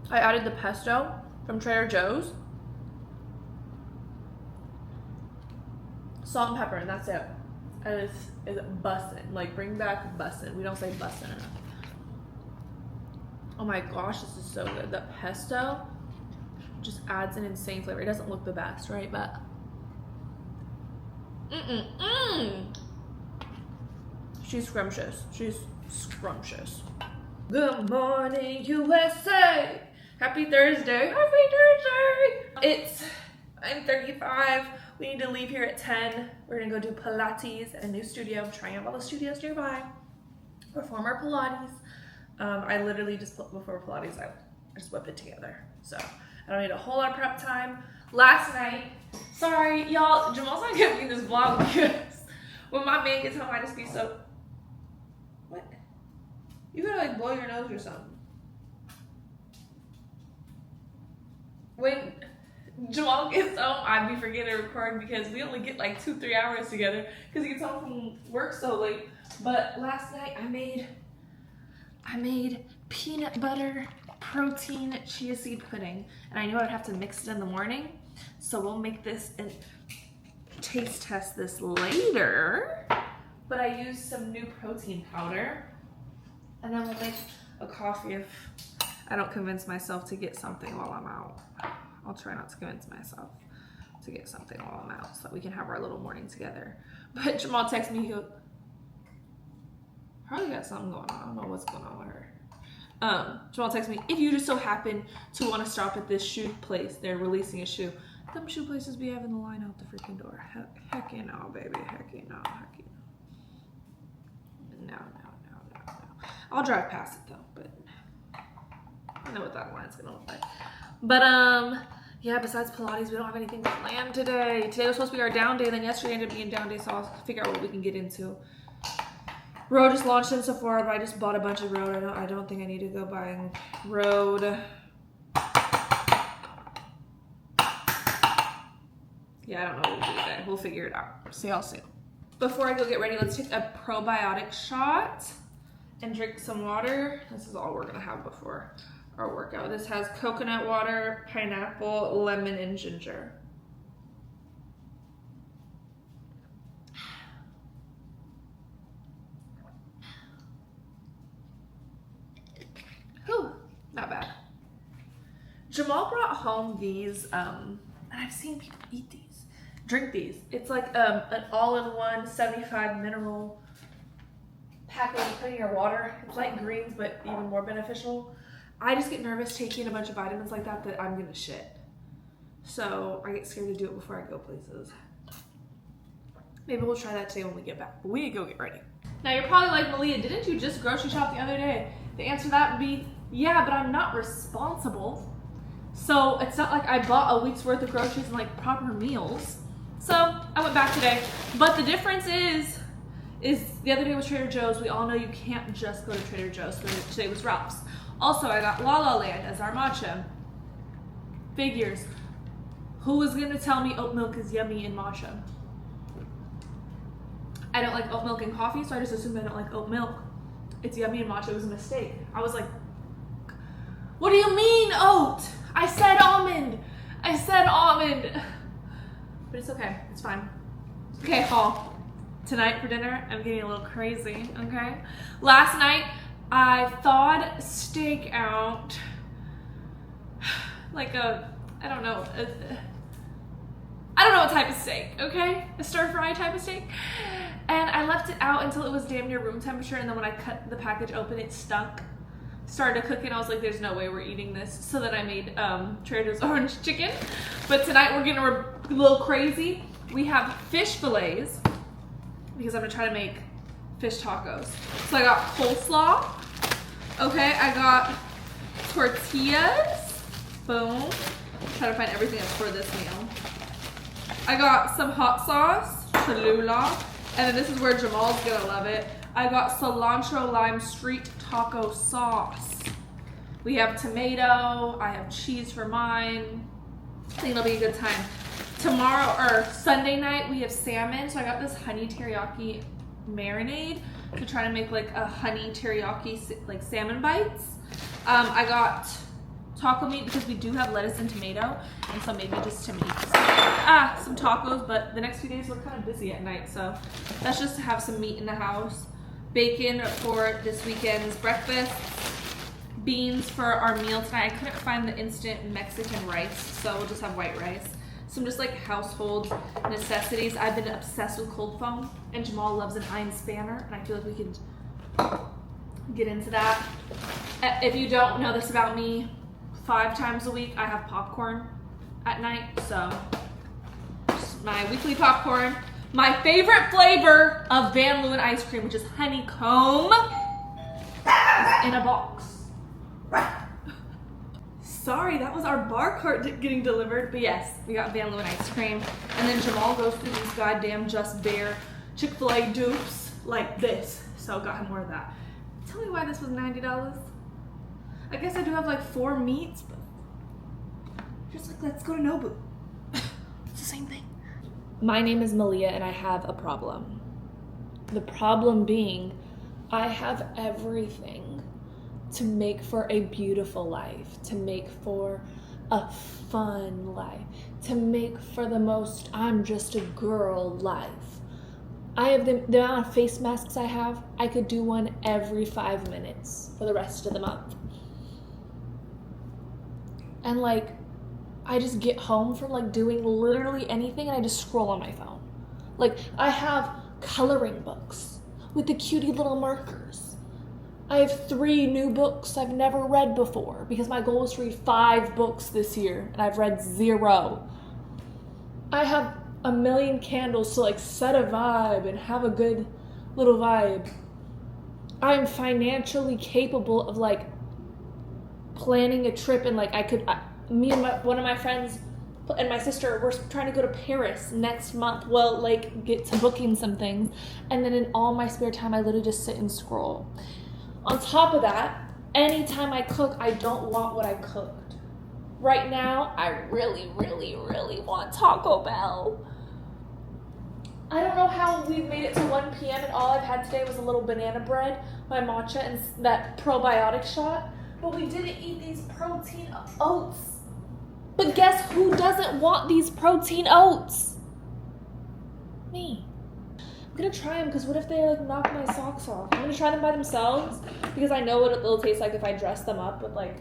I added the pesto from Trader Joe's, salt and pepper, and that's it. And it's bussin'. Like, bring back bussin'. We don't say bussin' enough. Oh my gosh, this is so good. The pesto just adds an insane flavor. It doesn't look the best, right? But she's scrumptious. She's scrumptious. Good morning, USA. Happy Thursday. Happy Thursday. I'm 35. We need to leave here at 10. We're gonna go do Pilates at a new studio. I'm trying out all the studios nearby. Perform our Pilates. I literally just, before Pilates, I just whip it together. So I don't need a whole lot of prep time. Last night, sorry, y'all, Jamal's not giving me this vlog because when my man gets home, I just be so, what? You gotta like blow your nose or something. When Jamal gets home, I be forgetting to record because we only get like 2-3 hours together because he gets home from work so late. But last night I made peanut butter protein chia seed pudding, and I knew I'd have to mix it in the morning, so we'll make this and taste test this later. But I used some new protein powder, and then we'll make a coffee if I don't convince myself to get something while I'm out. I'll try not to convince myself to get something while I'm out so that we can have our little morning together. But Jamal texted me, he goes, Harley got something going on. I don't know what's going on with her. Jamal texted me, if you just so happen to want to stop at this shoe place, they're releasing a shoe. Them shoe places be having the line out the freaking door. Heck you know, baby. Heck you know. Heck you know. No. I'll drive past it though, but I know what that line's gonna look like. But yeah, besides Pilates, we don't have anything planned today. Today was supposed to be our down day, then yesterday ended up being down day, so I'll figure out what we can get into. Rode just launched in Sephora, but I just bought a bunch of Rode. I don't think I need to go buying Rode. Yeah, I don't know what we'll do today. We'll figure it out. See y'all soon. Before I go get ready, let's take a probiotic shot and drink some water. This is all we're gonna have before our workout. This has coconut water, pineapple, lemon, and ginger. Whew, not bad. Jamal brought home these, and I've seen people eat these, drink these. It's like an all-in-one 75 mineral package you put in your water. It's like greens, but even more beneficial. I just get nervous taking a bunch of vitamins like that I'm gonna shit. So I get scared to do it before I go places. Maybe we'll try that today when we get back, but we need to go get ready. Now you're probably like, Malia, didn't you just grocery shop the other day? The answer to that would be, yeah, but I'm not responsible. So it's not like I bought a week's worth of groceries and like proper meals. So I went back today, but the difference is the other day was Trader Joe's. We all know you can't just go to Trader Joe's, so today was Ralph's. Also, I got La La Land as our matcha. Figures. Who was gonna tell me oat milk is yummy in matcha? I don't like oat milk in coffee, so I just assumed I don't like oat milk. It's yummy in matcha. It was a mistake. I was like, what do you mean oat? I said almond. But it's okay. It's fine. Okay, haul. Tonight for dinner, I'm getting a little crazy, okay? Last night, I thawed steak out like I don't know what type of steak, okay? A stir fry type of steak. And I left it out until it was damn near room temperature, and then when I cut the package open, it stunk. Started to cook and I was like, there's no way we're eating this. So then I made Trader Joe's orange chicken. But tonight we're getting a little crazy. We have fish fillets because I'm gonna try to make fish tacos. So I got coleslaw. Okay, I got tortillas. Boom. Try to find everything that's for this meal. I got some hot sauce, Cholula, and then this is where Jamal's gonna love it. I got cilantro lime street taco sauce. We have tomato, I have cheese for mine. I think it'll be a good time. Tomorrow, or Sunday night, we have salmon. So I got this honey teriyaki marinade to try to make like a honey teriyaki like salmon bites. I got taco meat because we do have lettuce and tomato, and so maybe just to make some tacos. But the next few days we're kind of busy at night, so that's just to have some meat in the house. Bacon for this weekend's breakfast. beans for our meal tonight. I couldn't find the instant Mexican rice, so we'll just have white rice. Some just like household necessities. I've been obsessed with cold foam, and Jamal loves an iron spanner, and I feel like we could get into that. If you don't know this about me, 5 times a week I have popcorn at night, so just my weekly popcorn. My favorite flavor of Van Leeuwen ice cream, which is honeycomb, is in a box. Sorry, that was our bar cart getting delivered, but yes, we got Van Leeuwen ice cream. And then Jamal goes through these goddamn Just Bear Chick-fil-A dupes like this, so got him more of that. Tell me why this was $90. I guess I do have like 4 meats, but just like, let's go to Nobu. It's the same thing. My name is Malia and I have a problem. The problem being, I have everything to make for a beautiful life, to make for a fun life, to make for the most I'm just a girl life. I have the amount of face masks I have, I could do one every 5 minutes for the rest of the month. And like, I just get home from like doing literally anything and I just scroll on my phone. Like, I have coloring books with the cutie little markers. I have 3 new books I've never read before because my goal is to read 5 books this year and I've read 0. I have a million candles to like set a vibe and have a good little vibe. I'm financially capable of like planning a trip, and like me and one of my friends and my sister, we're trying to go to Paris next month. Well, like get to booking some things, and then in all my spare time I literally just sit and scroll. On top of that, anytime I cook, I don't want what I cooked. Right now, I really, really, really want Taco Bell. I don't know how we've made it to 1 p.m. and all I've had today was a little banana bread, my matcha, and that probiotic shot. But we didn't eat these protein oats. But guess who doesn't want these protein oats? Me. I'm gonna try them because what if they like knock my socks off? I'm gonna try them by themselves because I know what it'll taste like if I dress them up with like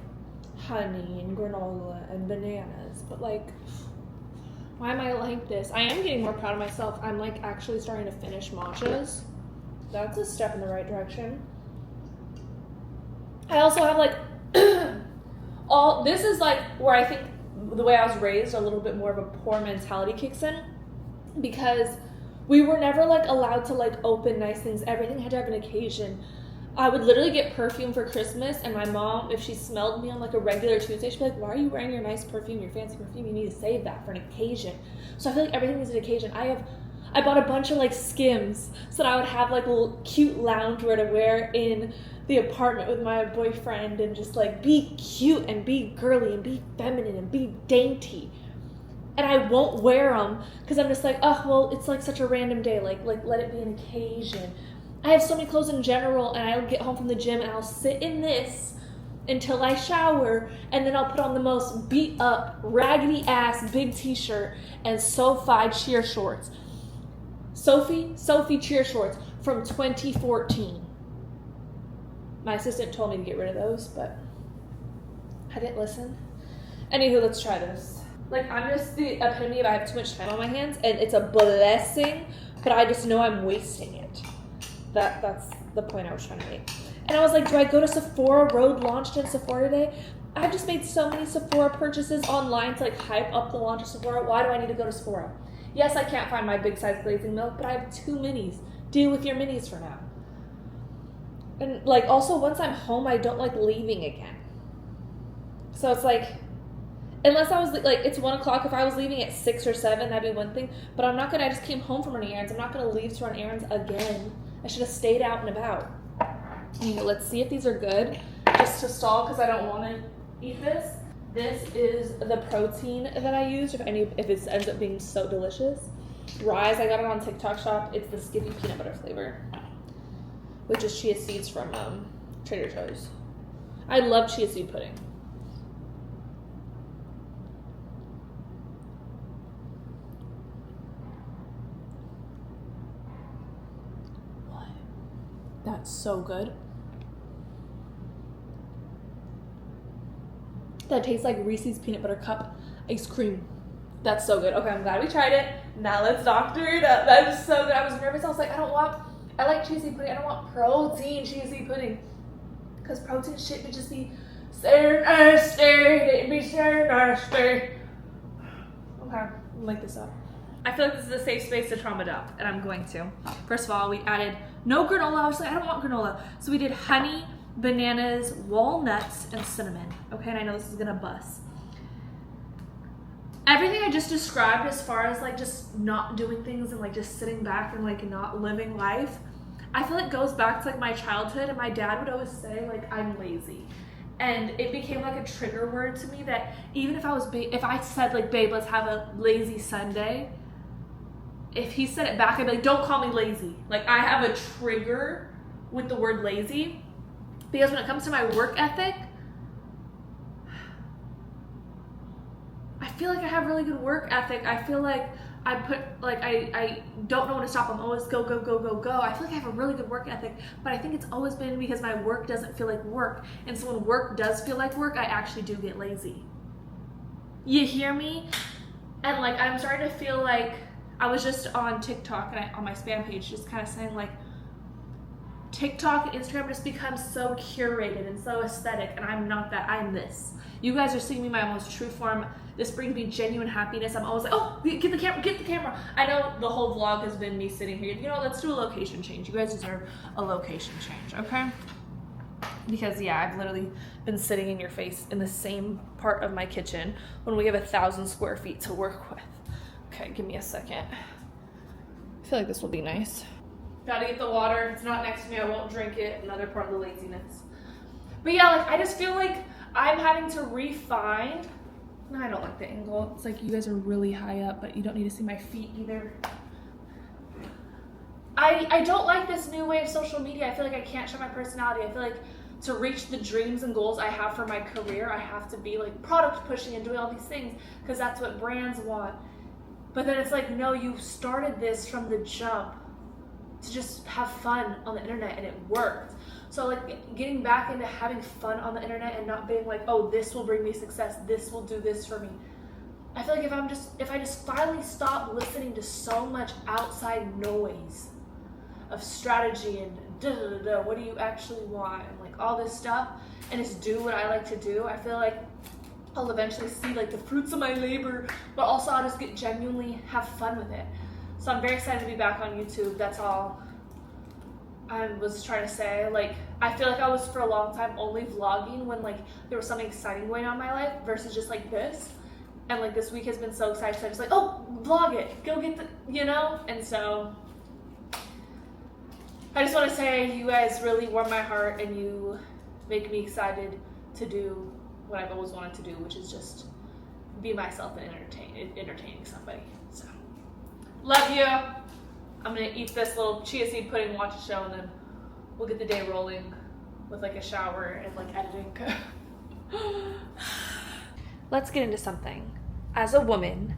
honey and granola and bananas. But like, why am I like this? I am getting more proud of myself. I'm like actually starting to finish matchas. That's a step in the right direction. I also have like this is like where I think the way I was raised, a little bit more of a poor mentality kicks in, because we were never like allowed to like open nice things. Everything had to have an occasion. I would literally get perfume for Christmas, and my mom, if she smelled me on like a regular Tuesday, she'd be like, why are you wearing your nice perfume, your fancy perfume? You need to save that for an occasion. So I feel like everything needs an occasion. I bought a bunch of like Skims so that I would have like a little cute loungewear to wear in the apartment with my boyfriend and just like be cute and be girly and be feminine and be dainty. And I won't wear them because I'm just like, oh, well, it's like such a random day. Like let it be an occasion. I have so many clothes in general, and I'll get home from the gym and I'll sit in this until I shower, and then I'll put on the most beat up, raggedy ass big t-shirt and Sophie cheer shorts. Sophie cheer shorts from 2014. My assistant told me to get rid of those, but I didn't listen. Anywho, let's try this. Like, I'm just the epitome of I have too much time on my hands, and it's a blessing, but I just know I'm wasting it. That's the point I was trying to make. And I was like, do I go to Sephora? Rode launched in Sephora today. I've just made so many Sephora purchases online to like hype up the launch of Sephora. Why do I need to go to Sephora? Yes, I can't find my big size glazing milk, but I have 2 minis. Deal with your minis for now. And like, also once I'm home, I don't like leaving again. So it's like, unless I was like, it's 1 o'clock. If I was leaving at 6 or 7, that'd be one thing. But I'm not gonna, I just came home from running errands. I'm not gonna leave to run errands again. I should have stayed out and about. Anyway, let's see if these are good. Just to stall, because I don't want to eat this. This is the protein that I used, if it ends up being so delicious. Rise, I got it on TikTok shop. It's the Skippy peanut butter flavor, which is chia seeds from Trader Joe's. I love chia seed pudding. What? That's so good. that tastes like Reese's peanut butter cup ice cream. That's so good. Okay, I'm glad we tried it. Now let's doctor it up. That is so good. I was nervous. I was like, I like cheesy pudding. I don't want protein cheesy pudding. Because protein shit would just be so nasty. It'd be so nasty. Okay, make this up. I feel like this is a safe space to trauma dump, and I'm going to. First of all, we added no granola. I was like, I don't want granola. So we did honey, bananas, walnuts, and cinnamon. Okay, and I know this is gonna bust. Everything I just described as far as like just not doing things and like just sitting back and like not living life, I feel it goes back to like my childhood, and my dad would always say like I'm lazy. And it became like a trigger word to me that even if I was if I said like, babe, let's have a lazy Sunday, if he said it back, I'd be like, don't call me lazy. Like I have a trigger with the word lazy because when it comes to my work ethic, I feel like I have really good work ethic. I feel like I don't know when to stop. I'm always go, go, go, go, go. I feel like I have a really good work ethic, but I think it's always been because my work doesn't feel like work. And so when work does feel like work, I actually do get lazy. You hear me? And like, I'm starting to feel like I was just on TikTok and on my spam page just kind of saying like, TikTok and Instagram just become so curated and so aesthetic, and I'm not that. I'm this. You guys are seeing me my most true form. This brings me genuine happiness. I'm always like, oh, get the camera, get the camera. I know the whole vlog has been me sitting here. You know, let's do a location change. You guys deserve a location change, okay? Because yeah, I've literally been sitting in your face in the same part of my kitchen when we have 1,000 square feet to work with. Okay, give me a second. I feel like this will be nice. Gotta get the water. If it's not next to me, I won't drink it. Another part of the laziness. But yeah, like I just feel like I'm having to refine. No, I don't like the angle. It's like you guys are really high up, but you don't need to see my feet either. I don't like this new way of social media. I feel like I can't show my personality. I feel like to reach the dreams and goals I have for my career, I have to be like product pushing and doing all these things because that's what brands want. But then it's like, no, you started this from the jump to just have fun on the internet, and it worked. So like getting back into having fun on the internet and not being like, oh, this will bring me success, this will do this for me. I feel like if I just finally stop listening to so much outside noise of strategy and what do you actually want and like all this stuff, and just do what I like to do, I feel like I'll eventually see like the fruits of my labor, but also I'll just get genuinely have fun with it. So I'm very excited to be back on YouTube. That's all I was trying to say. Like, I feel like I was for a long time only vlogging when like there was something exciting going on in my life versus just like this. And like this week has been so exciting. So I'm just like, oh, vlog it. Go get the, you know? And so I just want to say you guys really warm my heart and you make me excited to do what I've always wanted to do, which is just be myself and entertaining somebody. So love you. I'm gonna eat this little chia seed pudding, watch a show, and then we'll get the day rolling with like a shower and like editing. Let's get into something. As a woman,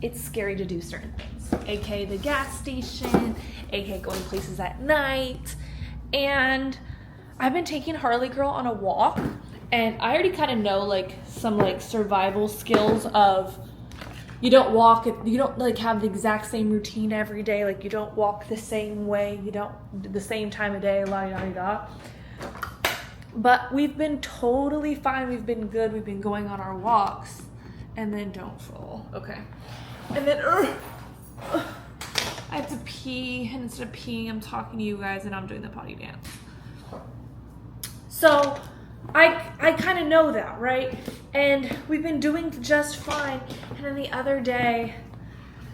it's scary to do certain things, aka the gas station, aka going places at night. And I've been taking Harley Girl on a walk, and I already kind of know like some like survival skills of you don't walk, you don't like have the exact same routine every day, like you don't walk the same way, you don't the same time of day, la da da. But we've been totally fine, we've been good, we've been going on our walks. And then don't fall, okay. And then I have to pee, and instead of peeing, I'm talking to you guys and I'm doing the potty dance. So I kind of know that, right? And we've been doing just fine. And then the other day,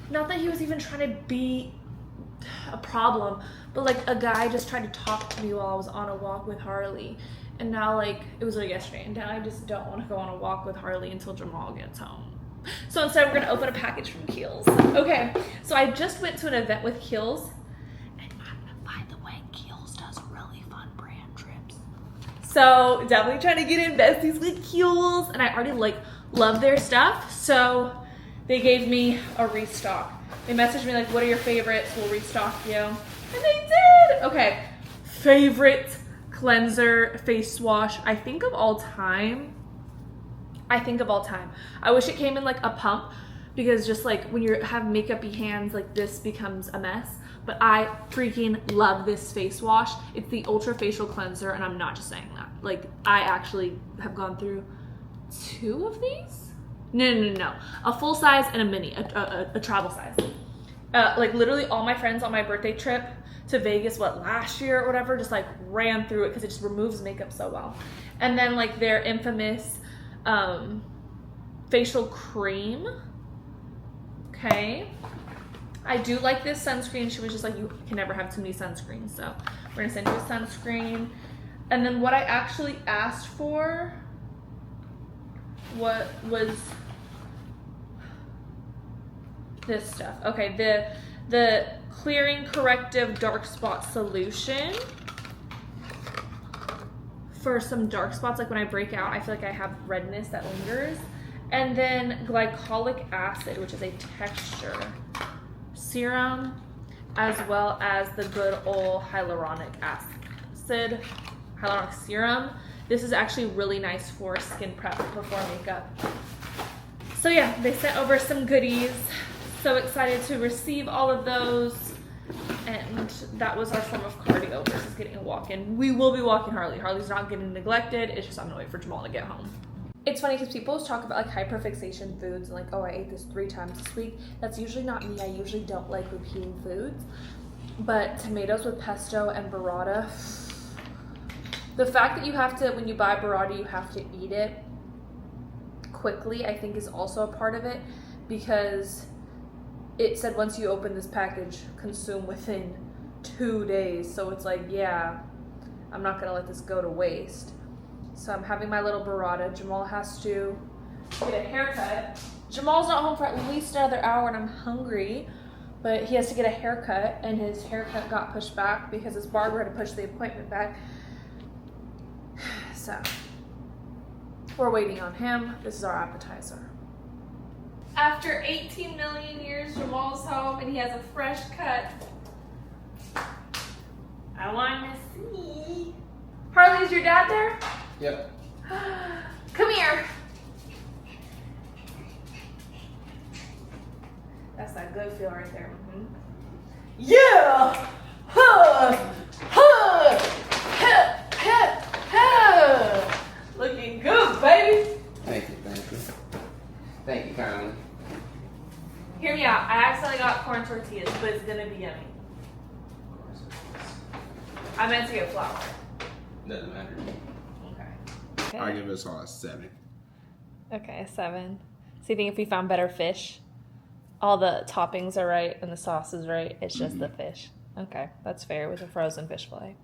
not that he was even trying to be a problem, but like a guy just tried to talk to me while I was on a walk with Harley. And now like, it was like yesterday, and now I just don't want to go on a walk with Harley until Jamal gets home. So instead we're gonna open a package from Kiehl's. Okay, so I just went to an event with Kiehl's, and by the way, Kiehl's does really fun brand trips. So definitely trying to get in besties with Kiehl's, and I already like love their stuff, so they gave me a restock. They messaged me like, what are your favorites? We'll restock you. And they did! Okay, favorite cleanser face wash, I think of all time, I think of all time. I wish it came in like a pump, because just like when you have makeupy hands, like this becomes a mess. But I freaking love this face wash. It's the Ultra Facial Cleanser, and I'm not just saying that. Like, I actually have gone through 2 of these? No. A full size and a mini, a travel size. Like literally all my friends on my birthday trip to Vegas, last year or whatever, just like ran through it because it just removes makeup so well. And then like their infamous facial cream. Okay. I do like this sunscreen. She was just like, you can never have too many sunscreens. So we're gonna send you a sunscreen. And then what I actually asked for, what was this stuff? Okay, the Clearing Corrective Dark Spot Solution for some dark spots. Like when I break out, I feel like I have redness that lingers. And then glycolic acid, which is a texture serum, as well as the good old hyaluronic serum. This is actually really nice for skin prep before makeup. So yeah, they sent over some goodies. So excited to receive all of those. And that was our form of cardio versus getting a walk-in. We will be walking Harley. Harley's not getting neglected. It's just I'm gonna wait for Jamal to get home. It's funny because people always talk about like hyperfixation foods and like, oh, I ate this 3 times this week. That's usually not me. I usually don't like repeating foods. But tomatoes with pesto and burrata, the fact that you have to, when you buy burrata, you have to eat it quickly, I think is also a part of it, because it said once you open this package, consume within 2 days. So it's like, yeah, I'm not gonna let this go to waste. So I'm having my little burrata. Jamal has to get a haircut. Jamal's not home for at least another hour and I'm hungry, but he has to get a haircut, and his haircut got pushed back because his barber had to push the appointment back. So we're waiting on him. This is our appetizer. After 18 million years, Jamal's home and he has a fresh cut. I want to see. Harley, is your dad there? Yep. Come here. That's that good feel right there. Mm-hmm. Yeah! Huh! Huh! Huh! Huh! Huh! Looking good, baby. Thank you. Thank you kindly. Hear me out. I accidentally got corn tortillas, but it's gonna be yummy. I meant to get flour. Doesn't matter. Okay. I'll give this all a 7. Okay, 7. So you think if we found better fish, all the toppings are right and the sauce is right, it's just the fish. Okay, that's fair with a frozen fish fillet.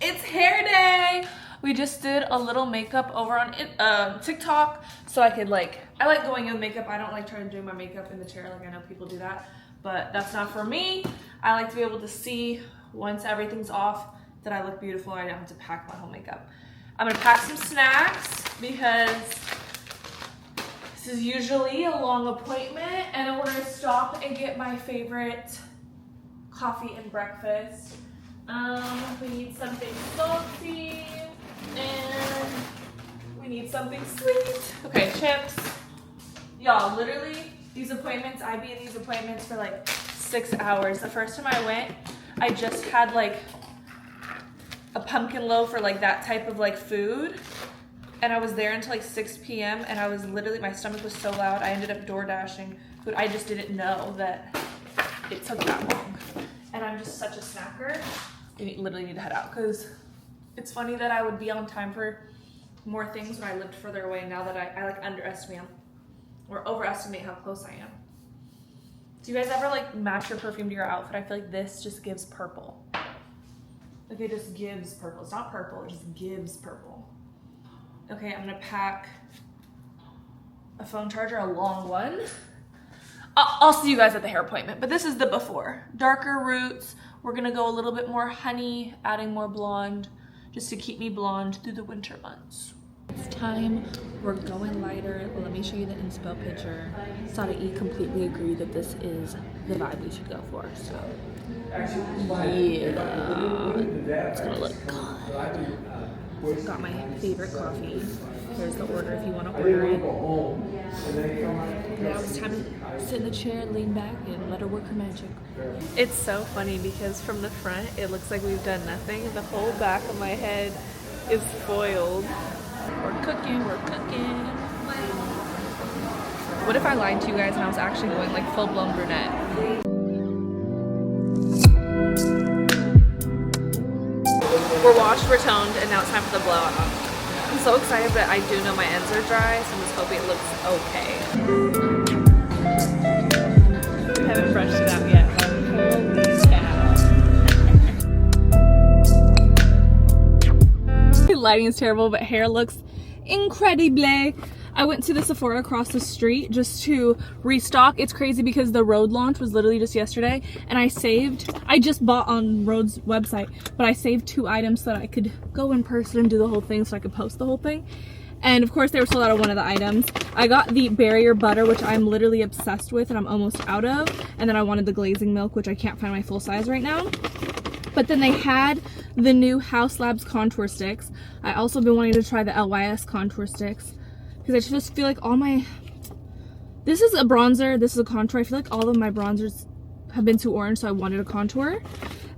It's hair day! We just did a little makeup over on TikTok, so I could I like going in with makeup. I don't like trying to do my makeup in the chair like I know people do that, but that's not for me. I like to be able to see once everything's off that I look beautiful. I don't have to pack my whole makeup. I'm gonna pack some snacks because this is usually a long appointment, and then we're gonna stop and get my favorite coffee and breakfast. We need something salty and we need something sweet. Okay, chips. Y'all, literally, these appointments, I be in these appointments for like 6 hours. The first time I went, I just had like a pumpkin loaf or like that type of like food, and I was there until like 6 p.m. and I was literally, my stomach was so loud, I ended up door dashing food. I just didn't know that it took that long, and I'm just such a snacker. You literally need to head out, because it's funny that I would be on time for more things when I lived further away. Now that I like underestimate or overestimate how close I am. Do you guys ever like match your perfume to your outfit? I feel like this just gives purple. Like it just gives purple. It's not purple, it just gives purple. Okay, I'm gonna pack a phone charger, a long one. I'll see you guys at the hair appointment, but this is the before. Darker roots. We're gonna go a little bit more honey, adding more blonde, just to keep me blonde through the winter months. It's time. We're going lighter. Well, let me show you the inspo picture. Sadai completely agreed that this is the vibe we should go for. So, yeah, it's gonna look good. Got my favorite coffee. Here's the order if you want to order it. Now it's time to sit in the chair, lean back, and let her work her magic. It's so funny because from the front, it looks like we've done nothing. The whole back of my head is foiled. We're cooking, we're cooking. What if I lied to you guys and I was actually going like full-blown brunette? We're washed, we're toned, and now it's time for the blowout. I'm so excited, but I do know my ends are dry, so I'm just hoping it looks okay. I haven't brushed it out yet. Holy cow. The lighting is terrible, but hair looks incredible. I went to the Sephora across the street just to restock. It's crazy because the Rode launch was literally just yesterday, and I just bought on Rode's website, but I saved 2 items so that I could go in person and do the whole thing so I could post the whole thing. And of course they were sold out of one of the items. I got the barrier butter, which I'm literally obsessed with and I'm almost out of. And then I wanted the glazing milk, which I can't find my full size right now. But then they had the new House Labs contour sticks. I also been wanting to try the LYS contour sticks, because I just feel like all my, this is a bronzer, this is a contour. I feel like all of my bronzers have been too orange, so I wanted a contour.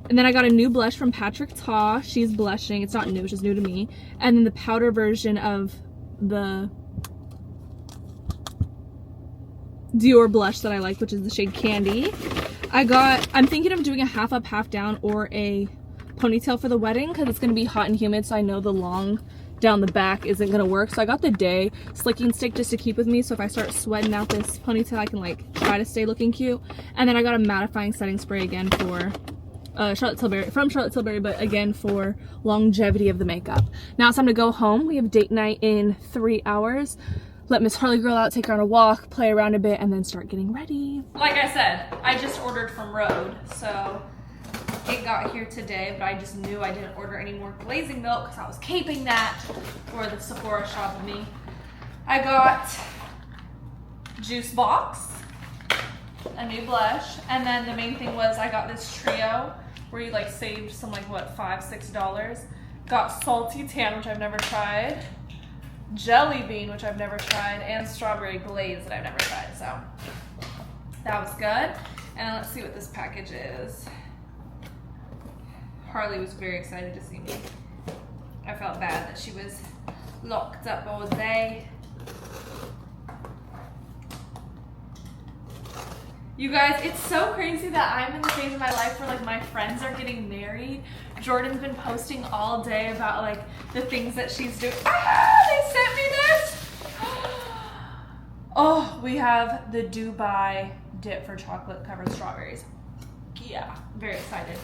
And then I got a new blush from Patrick Ta. She's blushing. It's not new, it's just new to me. And then the powder version of the Dior blush that I like, which is the shade Candy. I'm thinking of doing a half up, half down, or a ponytail for the wedding, because it's going to be hot and humid, so I know the long down the back isn't going to work. So I got the Day slicking stick just to keep with me, so if I start sweating out this ponytail, I can like try to stay looking cute. And then I got a mattifying setting spray again for Charlotte Tilbury, but again for longevity of the makeup. Now it's time to go home. We have date night in 3 hours. Let Miss Harley girl out, take her on a walk, play around a bit, and then start getting ready. Like I said, I just ordered from Rode, so it got here today, but I just knew I didn't order any more glazing milk because I was keeping that for the Sephora shop of me. I got juice box, a new blush, and then the main thing was I got this trio where you like saved some like what, $5-6. Got salty tan, which I've never tried, jelly bean, which I've never tried, and strawberry glaze that I've never tried, so that was good. And let's see what this package is. Harley was very excited to see me. I felt bad that she was locked up all day. You guys, it's so crazy that I'm in the phase of my life where like my friends are getting married. Jordan's been posting all day about like the things that she's doing. Ah, they sent me this. Oh, we have the Dubai dip for chocolate covered strawberries. Yeah, very excited.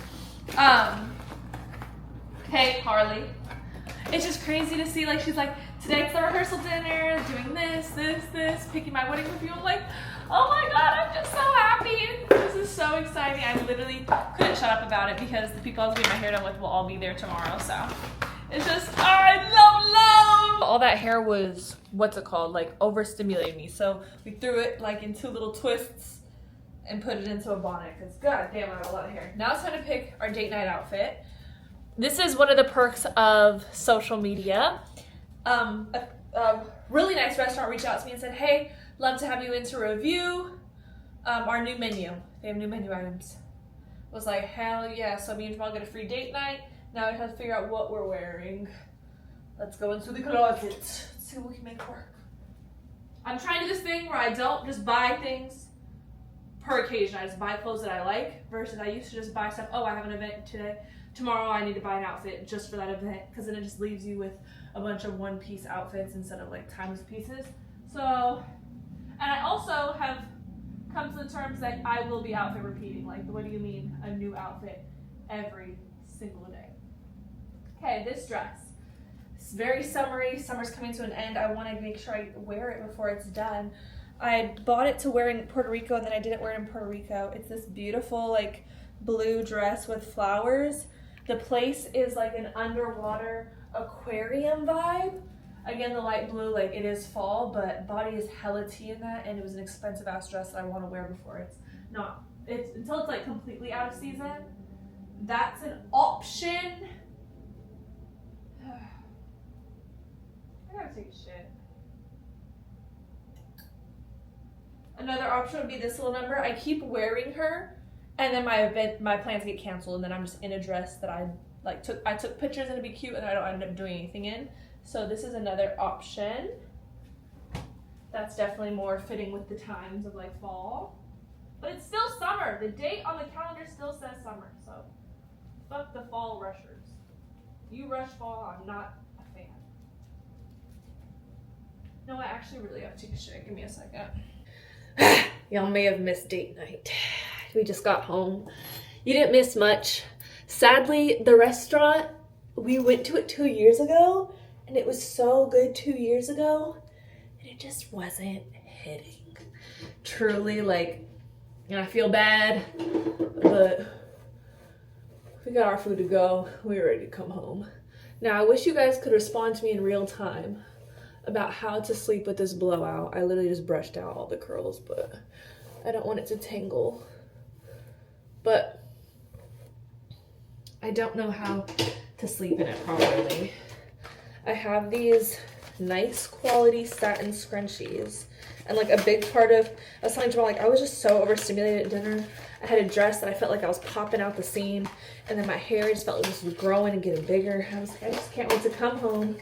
Hey Harley, it's just crazy to see like she's like, tonight's the rehearsal dinner, doing this, picking my wedding perfume. I'm like, oh my god, I'm just so happy. This is so exciting. I literally couldn't shut up about it because the people I was getting my hair done with will all be there tomorrow. So it's just, I love. All that hair was, what's it called, like overstimulating me. So we threw it like in 2 little twists and put it into a bonnet because god damn, I have a lot of hair. Now it's time to pick our date night outfit. This is one of the perks of social media. A really nice restaurant reached out to me and said, hey, love to have you in to review our new menu. They have new menu items. I was like, hell yeah. So me and Jamal get a free date night. Now we have to figure out what we're wearing. Let's go into the closet. Let's see what we can make work. I'm trying to do this thing where I don't just buy things per occasion. I just buy clothes that I like versus I used to just buy stuff. Oh, I have an event today. Tomorrow I need to buy an outfit just for that event, because then it just leaves you with a bunch of one-piece outfits instead of like times pieces. So, and I also have come to the terms that I will be outfit repeating. Like, what do you mean a new outfit every single day? Okay, this dress. It's very summery. Summer's coming to an end. I want to make sure I wear it before it's done. I bought it to wear in Puerto Rico, and then I didn't wear it in Puerto Rico. It's this beautiful like blue dress with flowers. The place is like an underwater aquarium vibe. Again, the light blue, like it is fall, but body is hella tea in that, and it was an expensive ass dress that I want to wear before until it's like completely out of season. That's an option. gotta take a shit. Another option would be this little number. I keep wearing her, and then my plans get canceled, and then I'm just in a dress that I took pictures and it'd be cute, and I don't end up doing anything in. So this is another option. That's definitely more fitting with the times of like fall. But it's still summer. The date on the calendar still says summer, so fuck the fall rushers. You rush fall, I'm not a fan. No, I actually really have to take a shit. Give me a second. Y'all may have missed date night. We just got home. You didn't miss much. Sadly, the restaurant, we went to it 2 years ago, and it was so good 2 years ago, and it just wasn't hitting. Truly, like, and I feel bad, but we got our food to go. We're ready to come home. Now, I wish you guys could respond to me in real time about how to sleep with this blowout. I literally just brushed out all the curls, but I don't want it to tangle. But I don't know how to sleep in it properly. I have these nice quality satin scrunchies, and like a big part of, I was telling Jamal, like I was just so overstimulated at dinner. I had a dress that I felt like I was popping out the seam, and then my hair just felt like it was growing and getting bigger. I was like, I just can't wait to come home,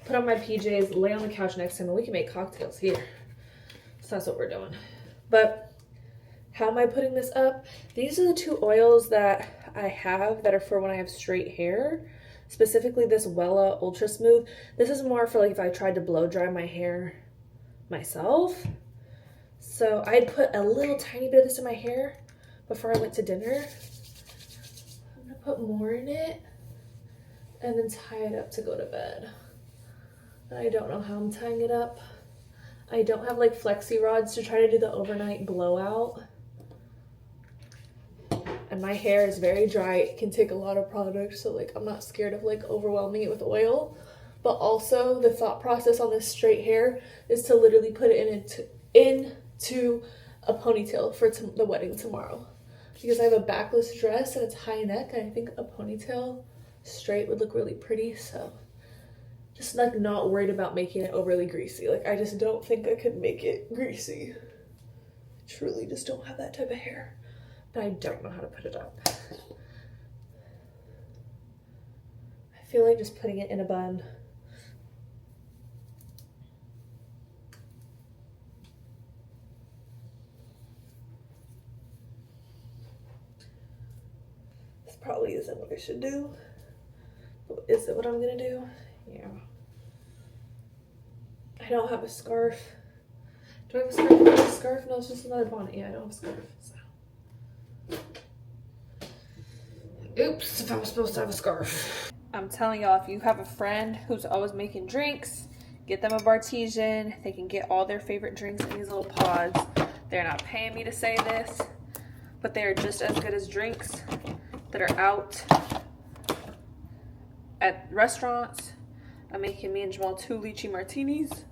put on my PJs, lay on the couch next to him, and we can make cocktails here. So that's what we're doing. But how am I putting this up? These are the 2 oils that I have that are for when I have straight hair. Specifically this Wella Ultra Smooth. This is more for like if I tried to blow dry my hair myself. So I'd put a little tiny bit of this in my hair before I went to dinner. I'm gonna put more in it and then tie it up to go to bed. I don't know how I'm tying it up. I don't have like flexi rods to try to do the overnight blowout. And my hair is very dry. It can take a lot of product, so like I'm not scared of like overwhelming it with oil. But also the thought process on this straight hair is to literally put it into a ponytail for the wedding tomorrow. Because I have a backless dress and it's high neck, and I think a ponytail straight would look really pretty. So just like not worried about making it overly greasy. Like I just don't think I could make it greasy. I truly just don't have that type of hair. But I don't know how to put it up. I feel like just putting it in a bun. This probably isn't what I should do. But is it what I'm gonna do? Yeah. I don't have a scarf. Do I have a scarf? Do I have a scarf? No, it's just another bonnet. Yeah, I don't have a scarf. So. Oops, if I was supposed to have a scarf. I'm telling y'all, if you have a friend who's always making drinks, get them a Bartesian. They can get all their favorite drinks in these little pods. They're not paying me to say this, but they are just as good as drinks that are out at restaurants. I'm making me and Jamal 2 lychee martinis.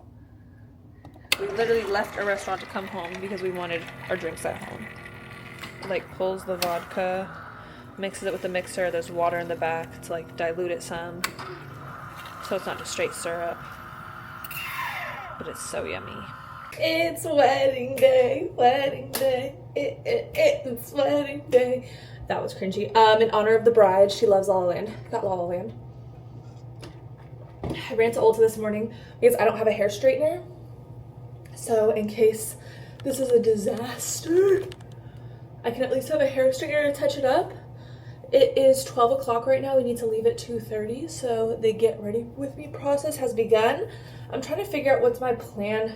We literally left a restaurant to come home because we wanted our drinks at home. Like pulls the vodka, mixes it with the mixer. There's water in the back to like dilute it some, so it's not just straight syrup. But it's so yummy. It's wedding day, wedding day. It's wedding day. That was cringy. In honor of the bride, she loves La La Land. Got La La Land. I ran to Ulta this morning because I don't have a hair straightener. So in case this is a disaster, I can at least have a hair straightener to touch it up. It is 12 o'clock right now. We need to leave at 2:30, so the get ready with me process has begun. I'm trying to figure out what's my plan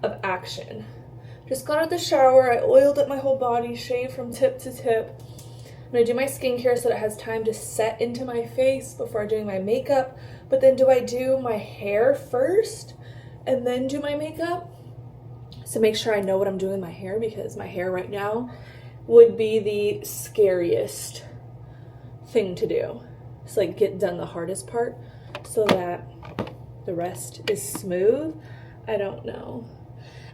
of action. Just got out of the shower. I oiled up my whole body, shaved from tip to tip. I'm gonna do my skincare so that it has time to set into my face before doing my makeup. But then do I do my hair first and then do my makeup? So make sure I know what I'm doing with my hair, because my hair right now would be the scariest thing to do. It's like get done the hardest part so that the rest is smooth. I don't know.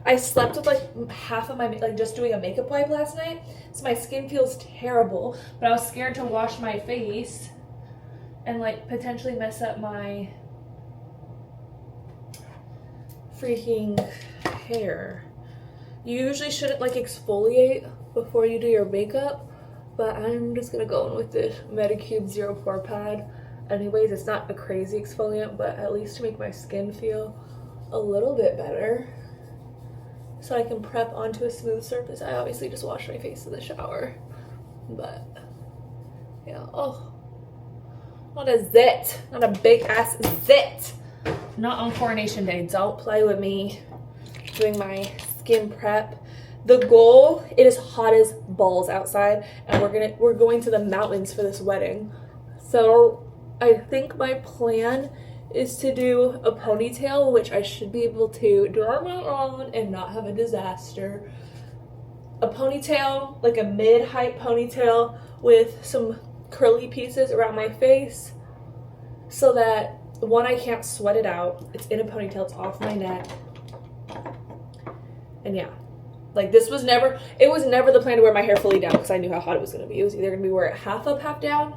I slept with like half of my, like just doing a makeup wipe last night, so my skin feels terrible, but I was scared to wash my face and like potentially mess up my freaking hair. You usually shouldn't like exfoliate before you do your makeup, but I'm just gonna go in with this Medicube Zero Pore Pad. Anyways, it's not a crazy exfoliant, but at least to make my skin feel a little bit better, so I can prep onto a smooth surface. I obviously just washed my face in the shower, but yeah. Oh, not a zit, not a big ass zit. Not on coronation day. Don't play with me doing my skin prep. The goal, it is hot as balls outside, and we're going to the mountains for this wedding. So I think my plan is to do a ponytail, which I should be able to do on my own and not have a disaster. A ponytail, like a mid-height ponytail with some curly pieces around my face, so that one, I can't sweat it out. It's in a ponytail, it's off my neck. And yeah, like it was never the plan to wear my hair fully down because I knew how hot it was going to be. It was either going to be wear it half up, half down,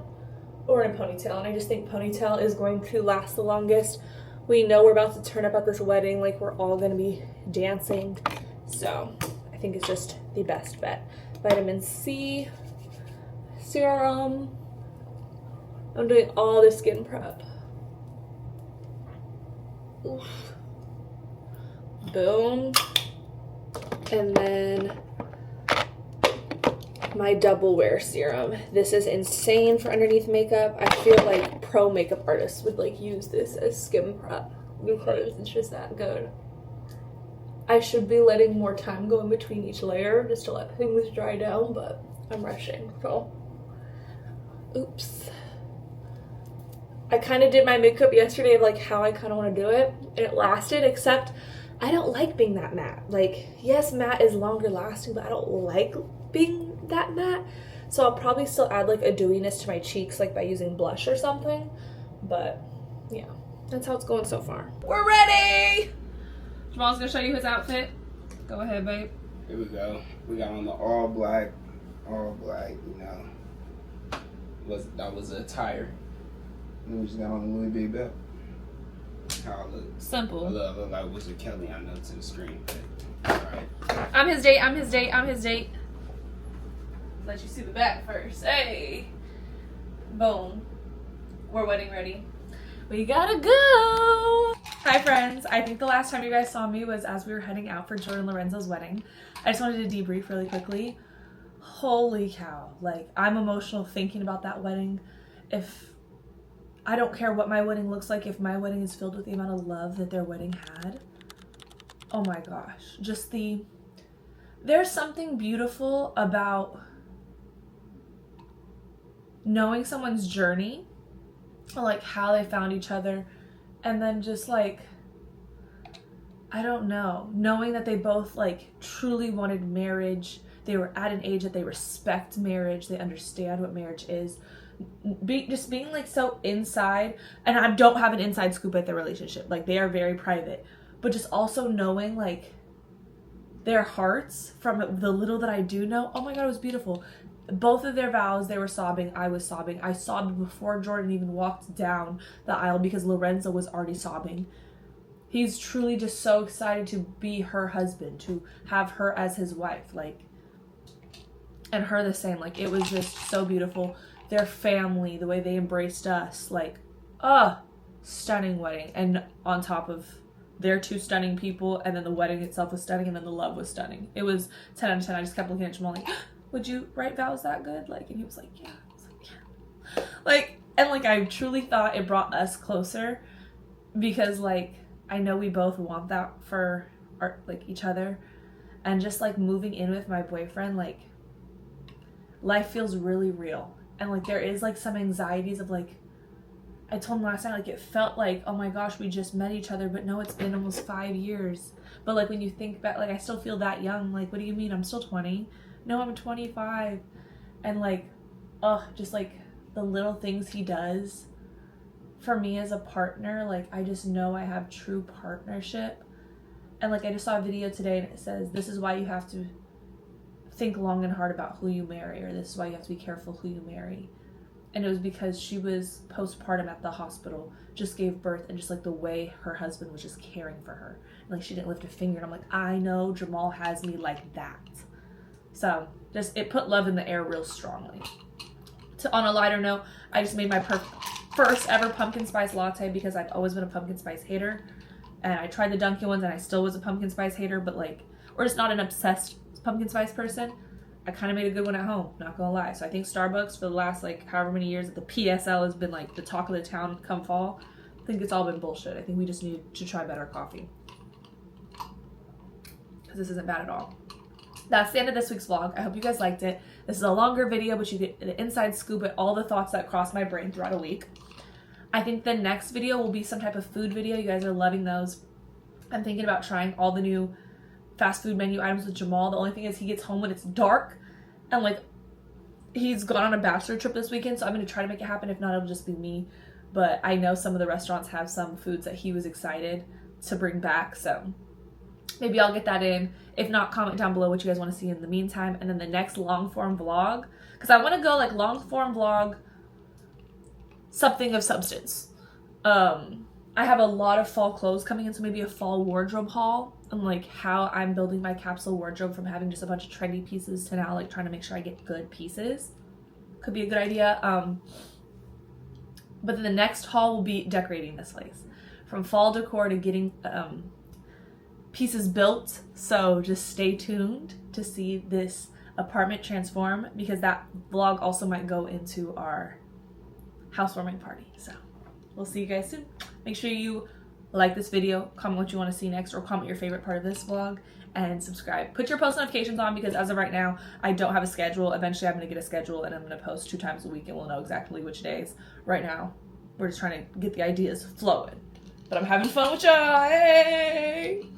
or in a ponytail. And I just think ponytail is going to last the longest. We know we're about to turn up at this wedding, like we're all going to be dancing. So I think it's just the best bet. Vitamin C, serum. I'm doing all the skin prep. Oof. Boom. And then my double wear serum. This is insane for underneath makeup. I feel like pro makeup artists would like use this as skin prep because it's just that good. I should be letting more time go in between each layer just to let things dry down, but I'm rushing, so oops. I kind of did my makeup yesterday of like how I kind of want to do it, and it lasted, except I don't like being that matte. Like, yes, matte is longer lasting, but I don't like being that matte. So I'll probably still add like a dewiness to my cheeks, like by using blush or something. But yeah, that's how it's going so far. We're ready! Jamal's gonna show you his outfit. Go ahead, babe. Here we go. We got on the all black, you know. That was the attire. And we just got on the Louis V belt. How I look. Simple. I look like Wizard Kelly, I know, to the screen. Alright. I'm his date, I'm his date, I'm his date. Let you see the back first. Hey. Boom. We're wedding ready. We gotta go. Hi friends. I think the last time you guys saw me was as we were heading out for Jordan Lorenzo's wedding. I just wanted to debrief really quickly. Holy cow. Like, I'm emotional thinking about that wedding. I don't care what my wedding looks like if my wedding is filled with the amount of love that their wedding had. Oh my gosh. There's something beautiful about knowing someone's journey, like how they found each other, and then just like, I don't know, knowing that they both like truly wanted marriage. They were at an age that they respect marriage. They understand what marriage is. Just being like so inside, and I don't have an inside scoop at their relationship. Like, they are very private, but just also knowing like their hearts from the little that I do know. Oh my God, it was beautiful. Both of their vows, they were sobbing. I was sobbing. I sobbed before Jordan even walked down the aisle because Lorenzo was already sobbing. He's truly just so excited to be her husband, to have her as his wife, like, and her the same. Like, it was just so beautiful. Their family, the way they embraced us, like, stunning wedding. And on top of their two stunning people, and then the wedding itself was stunning, and then the love was stunning. It was 10 out of 10. I just kept looking at Jamal like, would you write vows that good? Like, and he was like, yeah. I was like, yeah. Like, and like, I truly thought it brought us closer because like, I know we both want that for our, like, each other. And just like moving in with my boyfriend, like, life feels really real. And like, there is like some anxieties of like, I told him last night, like, it felt like, oh my gosh, we just met each other, but no, it's been almost 5 years. But like, when you think back, like, I still feel that young. Like, what do you mean? I'm still 20. No, I'm 25. And like, just like the little things he does for me as a partner, like, I just know I have true partnership. And like, I just saw a video today and it says, this is why you have to think long and hard about who you marry, or this is why you have to be careful who you marry. And it was because she was postpartum at the hospital, just gave birth, and just like the way her husband was just caring for her. And, like, she didn't lift a finger. And I'm like, I know Jamal has me like that. So just, it put love in the air real strongly. On a lighter note, I just made my first ever pumpkin spice latte because I've always been a pumpkin spice hater. And I tried the Dunkin' ones and I still was a pumpkin spice hater, but like, or just not an obsessed pumpkin spice person. I kind of made a good one at home, not gonna lie. So I think Starbucks for the last like however many years that the PSL has been like the talk of the town come fall. I think it's all been bullshit. I think we just need to try better coffee. Because this isn't bad at all. That's the end of this week's vlog. I hope you guys liked it. This is a longer video, but you get the inside scoop at all the thoughts that cross my brain throughout a week. I think the next video will be some type of food video. You guys are loving those. I'm thinking about trying all the new fast food menu items with Jamal. The only thing is he gets home when it's dark, and like he's gone on a bachelor trip this weekend, so I'm going to try to make it happen. If not, it'll just be me. But I know some of the restaurants have some foods that he was excited to bring back, so maybe I'll get that in. If not, comment down below what you guys want to see in the meantime. And then the next long form vlog, because I want to go like long form vlog, something of substance. I have a lot of fall clothes coming in, so maybe a fall wardrobe haul and like how I'm building my capsule wardrobe from having just a bunch of trendy pieces to now like trying to make sure I get good pieces. Could be a good idea. But then the next haul will be decorating this place. From fall decor to getting pieces built. So just stay tuned to see this apartment transform, because that vlog also might go into our housewarming party. So we'll see you guys soon. Make sure you like this video, comment what you want to see next, or comment your favorite part of this vlog, and subscribe. Put your post notifications on, because as of right now, I don't have a schedule. Eventually I'm going to get a schedule and I'm going to post 2 times a week and we'll know exactly which days. Right now, we're just trying to get the ideas flowing. But I'm having fun with y'all. Hey!